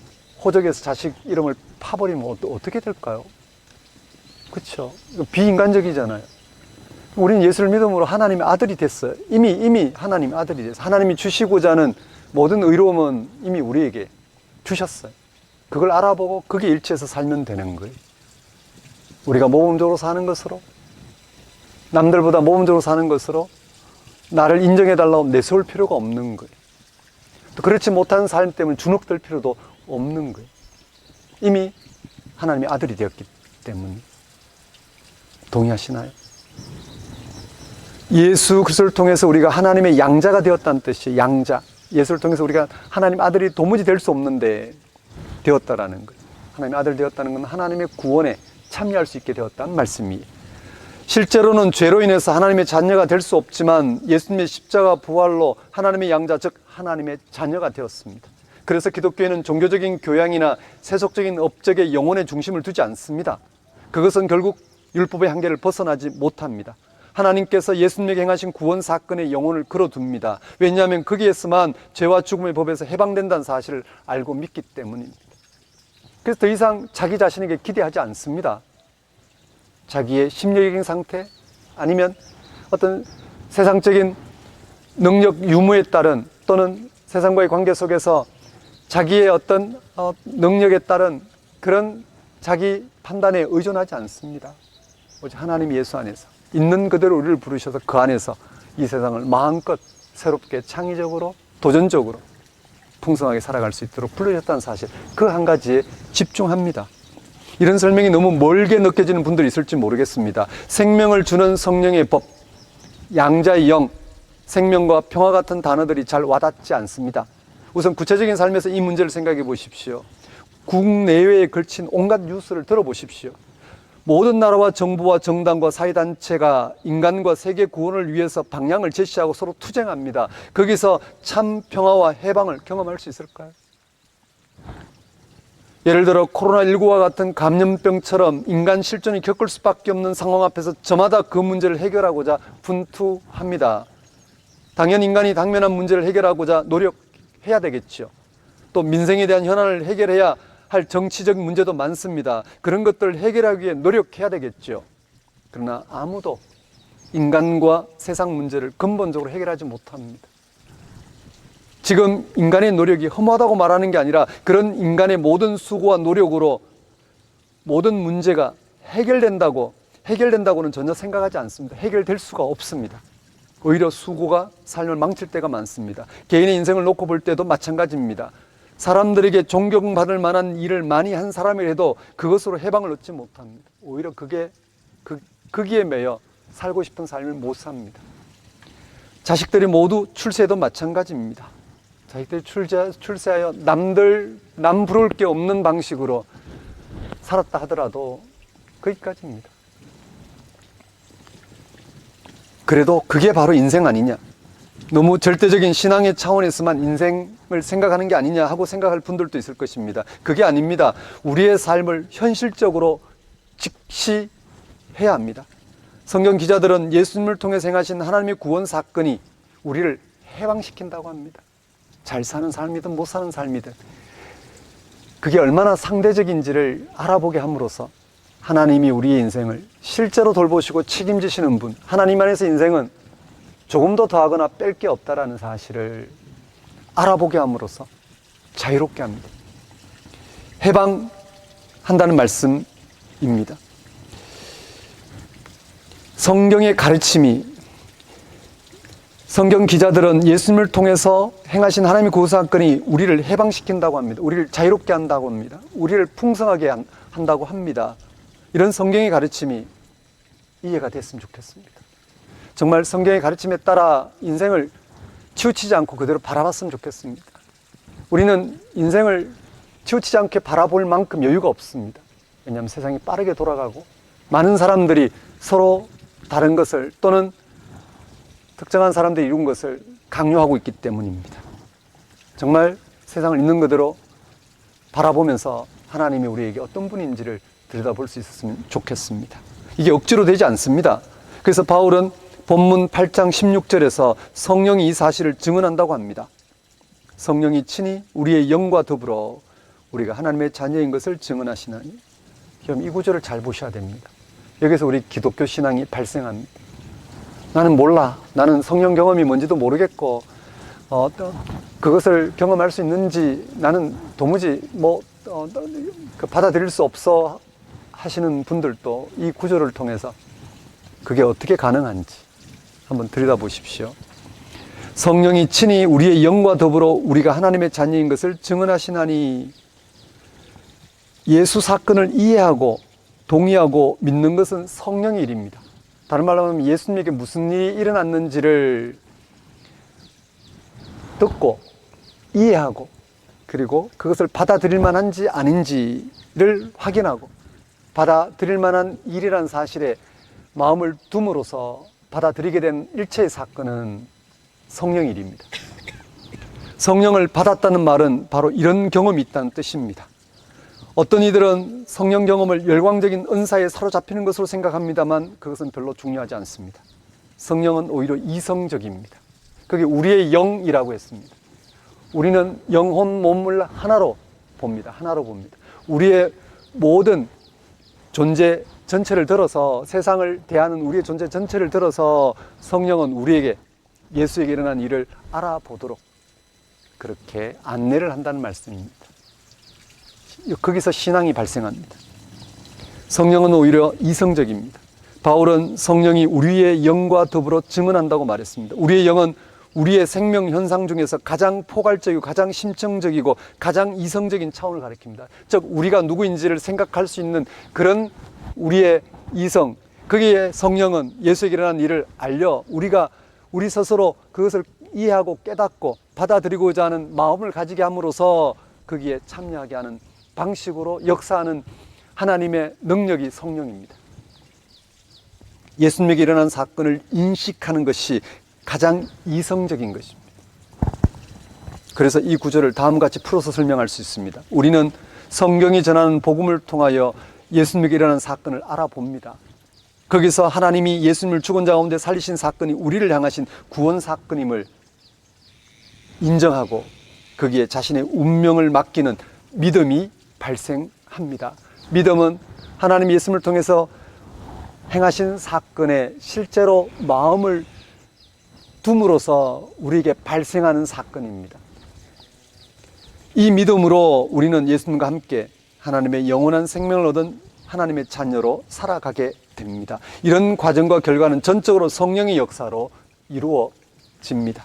호적에서 자식 이름을 파버리면 어떻게 될까요? 그렇죠? 비인간적이잖아요. 우리는 예수를 믿음으로 하나님의 아들이 됐어요. 이미 하나님의 아들이 됐어요. 하나님이 주시고자 하는 모든 의로움은 이미 우리에게 주셨어요. 그걸 알아보고 거기에 일치해서 살면 되는 거예요. 우리가 모범적으로 사는 것으로, 남들보다 모범적으로 사는 것으로 나를 인정해달라고 내세울 필요가 없는 거예요. 또 그렇지 못한 삶 때문에 주눅들 필요도 없는 거예요. 이미 하나님의 아들이 되었기 때문에. 동의하시나요? 예수 그리스도를 통해서 우리가 하나님의 양자가 되었다는 뜻이에요. 양자. 예수를 통해서 우리가 하나님 아들이 도무지 될 수 없는데 되었다라는 거예요. 하나님의 아들 되었다는 건 하나님의 구원에 참여할 수 있게 되었다는 말씀이에요. 실제로는 죄로 인해서 하나님의 자녀가 될 수 없지만 예수님의 십자가 부활로 하나님의 양자, 즉 하나님의 자녀가 되었습니다. 그래서 기독교회는 종교적인 교양이나 세속적인 업적에 영혼의 중심을 두지 않습니다. 그것은 결국 율법의 한계를 벗어나지 못합니다. 하나님께서 예수님에게 행하신 구원 사건의 영혼을 걸어둡니다. 왜냐하면 거기에서만 죄와 죽음의 법에서 해방된다는 사실을 알고 믿기 때문입니다. 그래서 더 이상 자기 자신에게 기대하지 않습니다. 자기의 심리적인 상태 아니면 어떤 세상적인 능력 유무에 따른 또는 세상과의 관계 속에서 자기의 어떤 능력에 따른 그런 자기 판단에 의존하지 않습니다. 오직 하나님 예수 안에서 있는 그대로 우리를 부르셔서 그 안에서 이 세상을 마음껏 새롭게 창의적으로 도전적으로 풍성하게 살아갈 수 있도록 부르셨다는 사실, 그 한 가지에 집중합니다. 이런 설명이 너무 멀게 느껴지는 분들이 있을지 모르겠습니다. 생명을 주는 성령의 법, 양자의 영, 생명과 평화 같은 단어들이 잘 와닿지 않습니다. 우선 구체적인 삶에서 이 문제를 생각해 보십시오. 국내외에 걸친 온갖 뉴스를 들어보십시오. 모든 나라와 정부와 정당과 사회단체가 인간과 세계 구원을 위해서 방향을 제시하고 서로 투쟁합니다. 거기서 참 평화와 해방을 경험할 수 있을까요? 예를 들어 코로나19와 같은 감염병처럼 인간 실존이 겪을 수밖에 없는 상황 앞에서 저마다 그 문제를 해결하고자 분투합니다. 당연 인간이 당면한 문제를 해결하고자 노력해야 되겠죠. 또 민생에 대한 현안을 해결해야 할 정치적 문제도 많습니다. 그런 것들을 해결하기 위해 노력해야 되겠죠. 그러나 아무도 인간과 세상 문제를 근본적으로 해결하지 못합니다. 지금 인간의 노력이 허무하다고 말하는 게 아니라 그런 인간의 모든 수고와 노력으로 모든 문제가 해결된다고는 전혀 생각하지 않습니다. 해결될 수가 없습니다. 오히려 수고가 삶을 망칠 때가 많습니다. 개인의 인생을 놓고 볼 때도 마찬가지입니다. 사람들에게 존경받을 만한 일을 많이 한 사람이라도 그것으로 해방을 얻지 못합니다. 오히려 거기에 매여 살고 싶은 삶을 못 삽니다. 자식들이 모두 출세도 마찬가지입니다. 자식들이 출세하여 남 부러울 게 없는 방식으로 살았다 하더라도 거기까지입니다. 그래도 그게 바로 인생 아니냐? 너무 절대적인 신앙의 차원에서만 인생을 생각하는 게 아니냐 하고 생각할 분들도 있을 것입니다. 그게 아닙니다. 우리의 삶을 현실적으로 직시해야 합니다. 성경 기자들은 예수님을 통해서 행하신 하나님의 구원 사건이 우리를 해방시킨다고 합니다. 잘 사는 삶이든 못 사는 삶이든 그게 얼마나 상대적인지를 알아보게 함으로써 하나님이 우리의 인생을 실제로 돌보시고 책임지시는 분, 하나님 안에서 인생은 조금도 더하거나 뺄 게 없다라는 사실을 알아보게 함으로써 자유롭게 합니다. 해방한다는 말씀입니다. 성경의 가르침이, 성경 기자들은 예수님을 통해서 행하신 하나님의 구원 사건이 우리를 해방시킨다고 합니다. 우리를 자유롭게 한다고 합니다. 우리를 풍성하게 한다고 합니다. 이런 성경의 가르침이 이해가 됐으면 좋겠습니다. 정말 성경의 가르침에 따라 인생을 치우치지 않고 그대로 바라봤으면 좋겠습니다. 우리는 인생을 치우치지 않게 바라볼 만큼 여유가 없습니다. 왜냐하면 세상이 빠르게 돌아가고 많은 사람들이 서로 다른 것을 또는 특정한 사람들이 이룬 것을 강요하고 있기 때문입니다. 정말 세상을 있는 그대로 바라보면서 하나님이 우리에게 어떤 분인지를 들여다볼 수 있었으면 좋겠습니다. 이게 억지로 되지 않습니다. 그래서 바울은 본문 8장 16절에서 성령이 이 사실을 증언한다고 합니다. 성령이 친히 우리의 영과 더불어 우리가 하나님의 자녀인 것을 증언하시나니. 그럼 이 구절을 잘 보셔야 됩니다. 여기서 우리 기독교 신앙이 발생합니다. 나는 몰라. 나는 성령 경험이 뭔지도 모르겠고 그것을 경험할 수 있는지 나는 도무지 받아들일 수 없어 하시는 분들도 이 구절을 통해서 그게 어떻게 가능한지 한번 들여다보십시오. 성령이 친히 우리의 영과 더불어 우리가 하나님의 자녀인 것을 증언하시나니, 예수 사건을 이해하고 동의하고 믿는 것은 성령의 일입니다. 다른 말로 하면 예수님에게 무슨 일이 일어났는지를 듣고 이해하고, 그리고 그것을 받아들일 만한지 아닌지를 확인하고, 받아들일 만한 일이라는 사실에 마음을 둠으로써 받아들이게 된 일체의 사건은 성령의 일입니다. 성령을 받았다는 말은 바로 이런 경험이 있다는 뜻입니다. 어떤 이들은 성령 경험을 열광적인 은사에 사로잡히는 것으로 생각합니다만 그것은 별로 중요하지 않습니다. 성령은 오히려 이성적입니다. 그게 우리의 영이라고 했습니다. 우리는 영혼 몸을 하나로 봅니다. 하나로 봅니다. 우리의 모든 존재 전체를 들어서, 세상을 대하는 우리의 존재 전체를 들어서 성령은 우리에게, 예수에게 일어난 일을 알아보도록 그렇게 안내를 한다는 말씀입니다. 거기서 신앙이 발생합니다. 성령은 오히려 이성적입니다. 바울은 성령이 우리의 영과 더불어 증언한다고 말했습니다. 우리의 영은 우리의 생명 현상 중에서 가장 포괄적이고 가장 심층적이고 가장 이성적인 차원을 가리킵니다. 즉 우리가 누구인지를 생각할 수 있는 그런 우리의 이성, 거기에 성령은 예수에게 일어난 일을 알려 우리 스스로 그것을 이해하고 깨닫고 받아들이고자 하는 마음을 가지게 함으로써 거기에 참여하게 하는 방식으로 역사하는 하나님의 능력이 성령입니다. 예수님에게 일어난 사건을 인식하는 것이 가장 이성적인 것입니다. 그래서 이 구절을 다음과 같이 풀어서 설명할 수 있습니다. 우리는 성경이 전하는 복음을 통하여 예수님에게 일어난 사건을 알아봅니다. 거기서 하나님이 예수님을 죽은 자 가운데 살리신 사건이 우리를 향하신 구원 사건임을 인정하고 거기에 자신의 운명을 맡기는 믿음이 발생합니다. 믿음은 하나님 예수님을 통해서 행하신 사건에 실제로 마음을 둠으로써 우리에게 발생하는 사건입니다. 이 믿음으로 우리는 예수님과 함께 하나님의 영원한 생명을 얻은 하나님의 자녀로 살아가게 됩니다. 이런 과정과 결과는 전적으로 성령의 역사로 이루어집니다.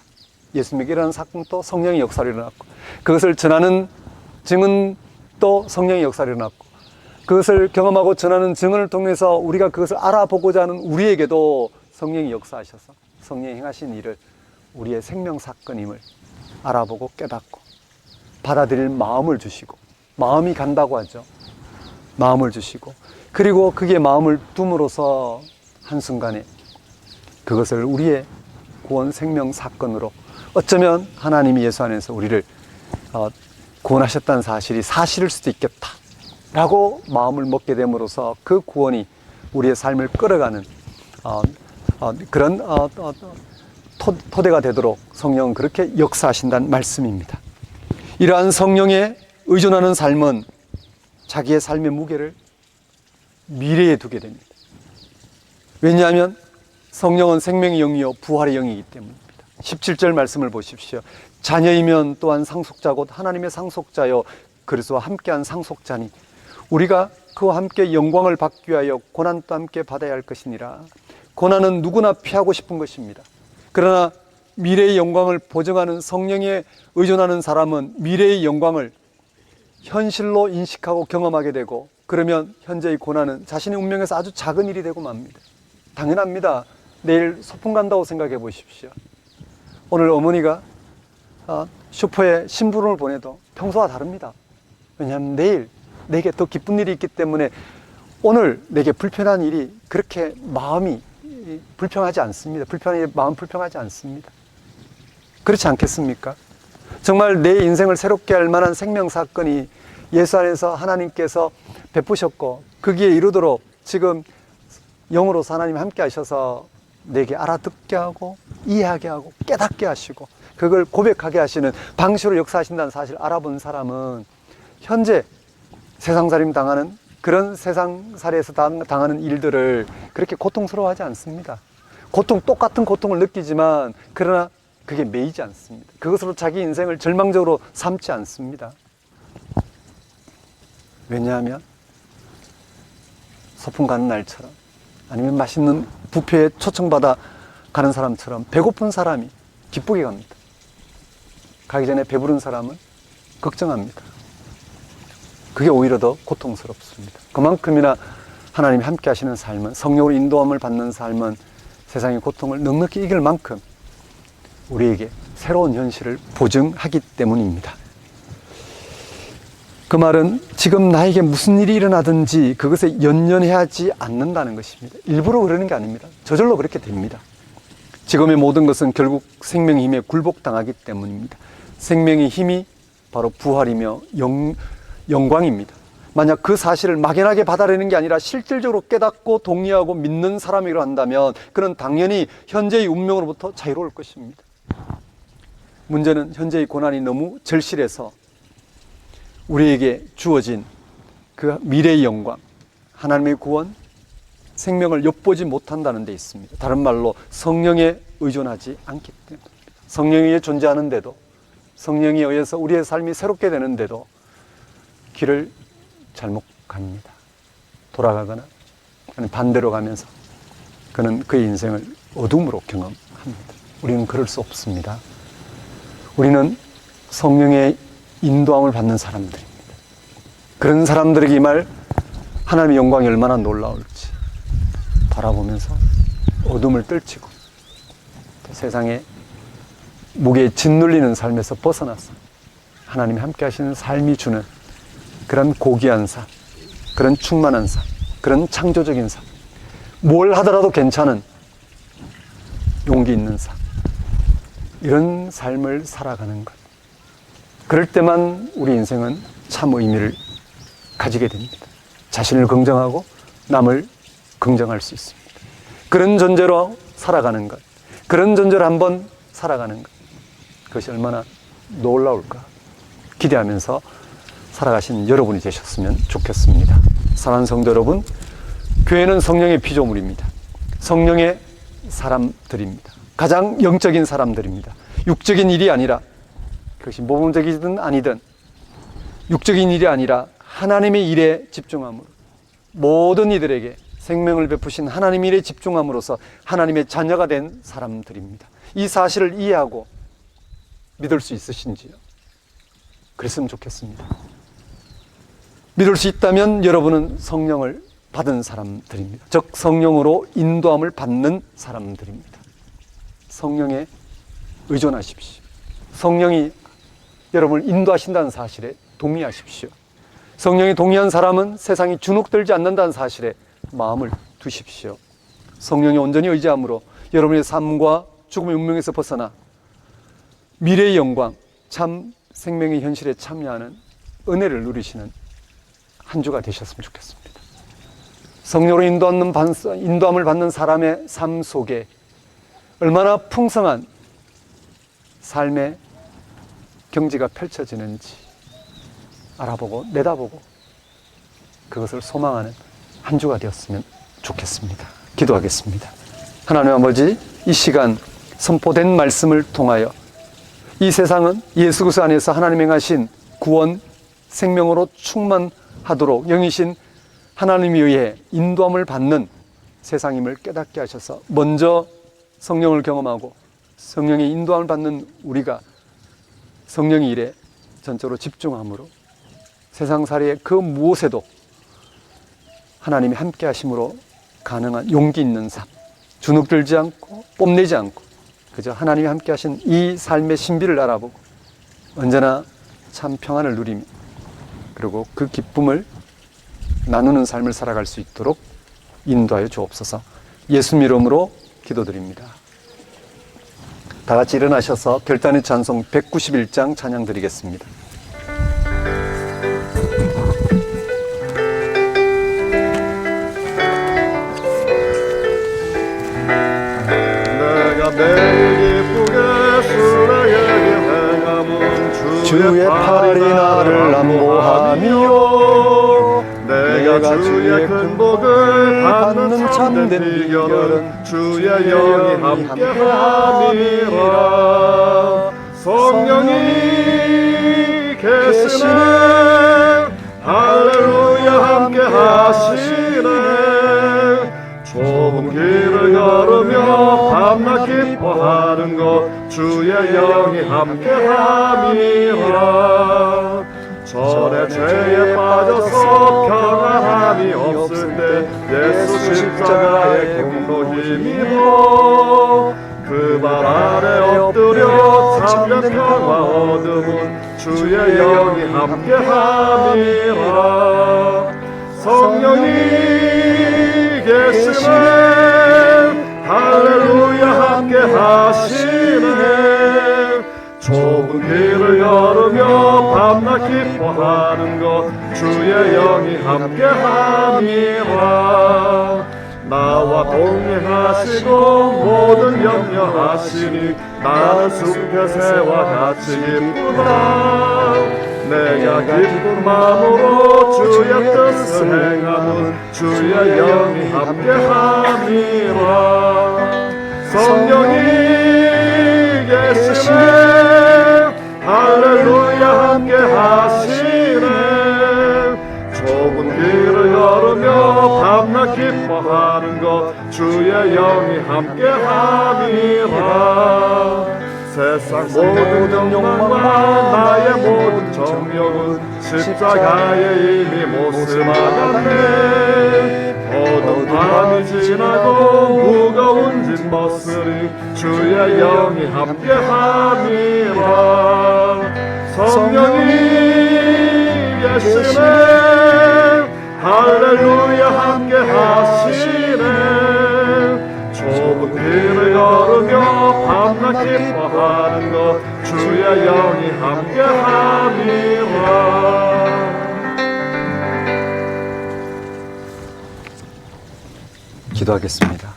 예수님에게 일어난 사건도 성령의 역사로 일어났고, 그것을 전하는 증언도 성령의 역사로 일어났고, 그것을 경험하고 전하는 증언을 통해서 우리가 그것을 알아보고자 하는 우리에게도 성령이 역사하셔서 성령이 행하신 일을 우리의 생명 사건임을 알아보고 깨닫고 받아들일 마음을 주시고, 마음이 간다고 하죠. 마음을 주시고, 그리고 그게 마음을 둠으로써 한순간에 그것을 우리의 구원 생명 사건으로, 어쩌면 하나님이 예수 안에서 우리를 구원하셨다는 사실이 사실일 수도 있겠다 라고 마음을 먹게 됨으로써 그 구원이 우리의 삶을 끌어가는 그런 토대가 되도록 성령은 그렇게 역사하신다는 말씀입니다. 이러한 성령에 의존하는 삶은 자기의 삶의 무게를 미래에 두게 됩니다. 왜냐하면 성령은 생명의 영이요 부활의 영이기 때문입니다. 17절 말씀을 보십시오. 자녀이면 또한 상속자고 하나님의 상속자요 그리스도와 함께한 상속자니 우리가 그와 함께 영광을 받기 위하여 고난도 함께 받아야 할 것이니라. 고난은 누구나 피하고 싶은 것입니다. 그러나 미래의 영광을 보증하는 성령에 의존하는 사람은 미래의 영광을 현실로 인식하고 경험하게 되고, 그러면 현재의 고난은 자신의 운명에서 아주 작은 일이 되고 맙니다. 당연합니다. 내일 소풍 간다고 생각해 보십시오. 오늘 어머니가 슈퍼에 심부름을 보내도 평소와 다릅니다. 왜냐하면 내일 내게 더 기쁜 일이 있기 때문에 오늘 내게 불편한 일이 그렇게 마음이 불평하지 않습니다. 마음 불평하지 않습니다. 그렇지 않겠습니까? 정말 내 인생을 새롭게 할 만한 생명 사건이 예수 안에서 하나님께서 베푸셨고 거기에 이르도록 지금 영으로서 하나님이 함께 하셔서 내게 알아듣게 하고 이해하게 하고 깨닫게 하시고 그걸 고백하게 하시는 방식으로 역사하신다는 사실을 알아본 사람은 현재 세상살림 당하는 그런 세상살이에서 당하는 일들을 그렇게 고통스러워하지 않습니다. 똑같은 고통을 느끼지만 그러나 그게 매이지 않습니다. 그것으로 자기 인생을 절망적으로 삼지 않습니다. 왜냐하면 소풍 가는 날처럼 아니면 맛있는 뷔페에 초청받아 가는 사람처럼 배고픈 사람이 기쁘게 갑니다. 가기 전에 배부른 사람은 걱정합니다. 그게 오히려 더 고통스럽습니다. 그만큼이나 하나님이 함께 하시는 삶은, 성령으로 인도함을 받는 삶은 세상의 고통을 넉넉히 이길 만큼 우리에게 새로운 현실을 보증하기 때문입니다. 그 말은 지금 나에게 무슨 일이 일어나든지 그것에 연연해하지 않는다는 것입니다. 일부러 그러는 게 아닙니다. 저절로 그렇게 됩니다. 지금의 모든 것은 결국 생명의 힘에 굴복당하기 때문입니다. 생명의 힘이 바로 부활이며 영광입니다. 만약 그 사실을 막연하게 받아들이는 게 아니라 실질적으로 깨닫고 동의하고 믿는 사람이라 한다면 그는 당연히 현재의 운명으로부터 자유로울 것입니다. 문제는 현재의 고난이 너무 절실해서 우리에게 주어진 그 미래의 영광, 하나님의 구원, 생명을 엿보지 못한다는 데 있습니다. 다른 말로 성령에 의존하지 않기 때문입니다. 성령에 의해 존재하는데도, 성령에 의해서 우리의 삶이 새롭게 되는데도 길을 잘못 갑니다. 돌아가거나 반대로 가면서 그는 그의 인생을 어둠으로 경험합니다. 우리는 그럴 수 없습니다. 우리는 성령의 인도함을 받는 사람들입니다. 그런 사람들에게 이 말 하나님의 영광이 얼마나 놀라울지 바라보면서 어둠을 떨치고 또 세상의 무게에 짓눌리는 삶에서 벗어나서 하나님이 함께 하시는 삶이 주는 그런 고귀한 삶, 그런 충만한 삶, 그런 창조적인 삶, 뭘 하더라도 괜찮은 용기 있는 삶, 이런 삶을 살아가는 것, 그럴 때만 우리 인생은 참 의미를 가지게 됩니다. 자신을 긍정하고 남을 긍정할 수 있습니다. 그런 존재로 살아가는 것, 그런 존재로 한번 살아가는 것, 그것이 얼마나 놀라울까 기대하면서 살아가신 여러분이 되셨으면 좋겠습니다. 사랑하는 성도 여러분, 교회는 성령의 피조물입니다. 성령의 사람들입니다. 가장 영적인 사람들입니다. 육적인 일이 아니라, 그것이 모범적이든 아니든 육적인 일이 아니라 하나님의 일에 집중함으로, 모든 이들에게 생명을 베푸신 하나님의 일에 집중함으로써 하나님의 자녀가 된 사람들입니다. 이 사실을 이해하고 믿을 수 있으신지요? 그랬으면 좋겠습니다. 믿을 수 있다면 여러분은 성령을 받은 사람들입니다. 즉 성령으로 인도함을 받는 사람들입니다. 성령에 의존하십시오. 성령이 여러분을 인도하신다는 사실에 동의하십시오. 성령이 동의한 사람은 세상이 주눅들지 않는다는 사실에 마음을 두십시오. 성령이 온전히 의지함으로 여러분의 삶과 죽음의 운명에서 벗어나 미래의 영광, 참 생명의 현실에 참여하는 은혜를 누리시는 한 주가 되셨으면 좋겠습니다. 성령으로 인도함을 받는 사람의 삶 속에 얼마나 풍성한 삶의 경지가 펼쳐지는지 알아보고 내다보고 그것을 소망하는 한 주가 되었으면 좋겠습니다. 기도하겠습니다. 하나님 아버지, 이 시간 선포된 말씀을 통하여 이 세상은 예수 그리스도 안에서 하나님 행하신 구원, 생명으로 충만하도록 영이신 하나님에 의해 인도함을 받는 세상임을 깨닫게 하셔서 먼저 성령을 경험하고 성령의 인도함을 받는 우리가 성령의 일에 전적으로 집중함으로 세상살이의 그 무엇에도 하나님이 함께 하심으로 가능한 용기 있는 삶, 주눅들지 않고 뽐내지 않고 그저 하나님이 함께 하신 이 삶의 신비를 알아보고 언제나 참 평안을 누리며 그리고 그 기쁨을 나누는 삶을 살아갈 수 있도록 인도하여 주옵소서. 예수님 이름으로 기도드립니다. 다 같이 일어나셔서 결단의 찬송 191장 찬양 드리겠습니다. 내가 매일 기쁘게 수라에게 행함은 주의 팔이 나를 안보하며 내가 주의 큰 복을 받는 참된 비결은 주의 영이 함께함이라. 성령이 계시네 할렐루야. 주의 영이 함께함이라. 전에 죄에 빠져서 평안함이 없을 때 예수 십자가의 공로 힘입어 그 발 아래 엎드려 참된 평화 얻음은 주의 영이 함께함이라. 성령이 계시네 할렐루야 함께하시네. 좁은 길을 걸으며 밤낮 기뻐하는 것 주의 영이 함께함이라. 나와 동행하시고 모든 염려하시니 나는 숲의 새와 같이 기쁘다. 내가 기쁜 마음으로 주의 뜻을 행함은 주의 영이 함께함이라. 성령이 계시네 할렐루야 함께하시네. 좁은 길을 걸으며 밤낮 기뻐하는 것 주의 영이 함께함이라. 세상 모든 욕망과 나의 모든 정욕은 십자가에 이미 못쓰나갔네. 어두운 밤이 지나고 무거운 짐 벗으니 주의 영이 함께함이라. 성령이 계시네 할렐루야 함께하시네. 좁은 길을 걸으며 밤낮 기뻐하는 것 주의 영이 함께함이라. 기도하겠습니다.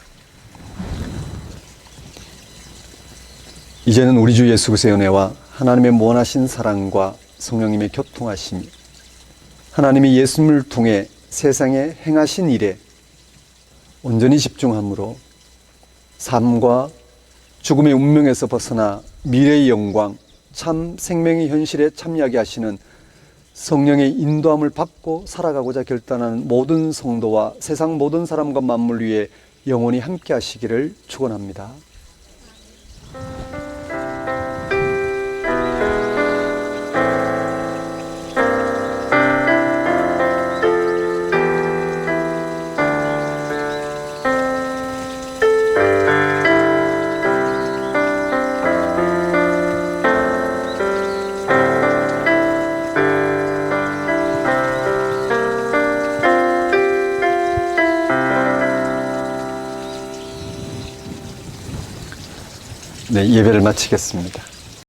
이제는 우리 주 예수 그리스도의 은혜와 하나님의 무한하신 사랑과 성령님의 교통하심이 하나님이 예수님을 통해 세상에 행하신 일에 온전히 집중함으로 삶과 죽음의 운명에서 벗어나 미래의 영광, 참 생명의 현실에 참여하게 하시는 성령의 인도함을 받고 살아가고자 결단하는 모든 성도와 세상 모든 사람과 만물 위에 영원히 함께 하시기를 축원합니다. 네, 예배를 마치겠습니다.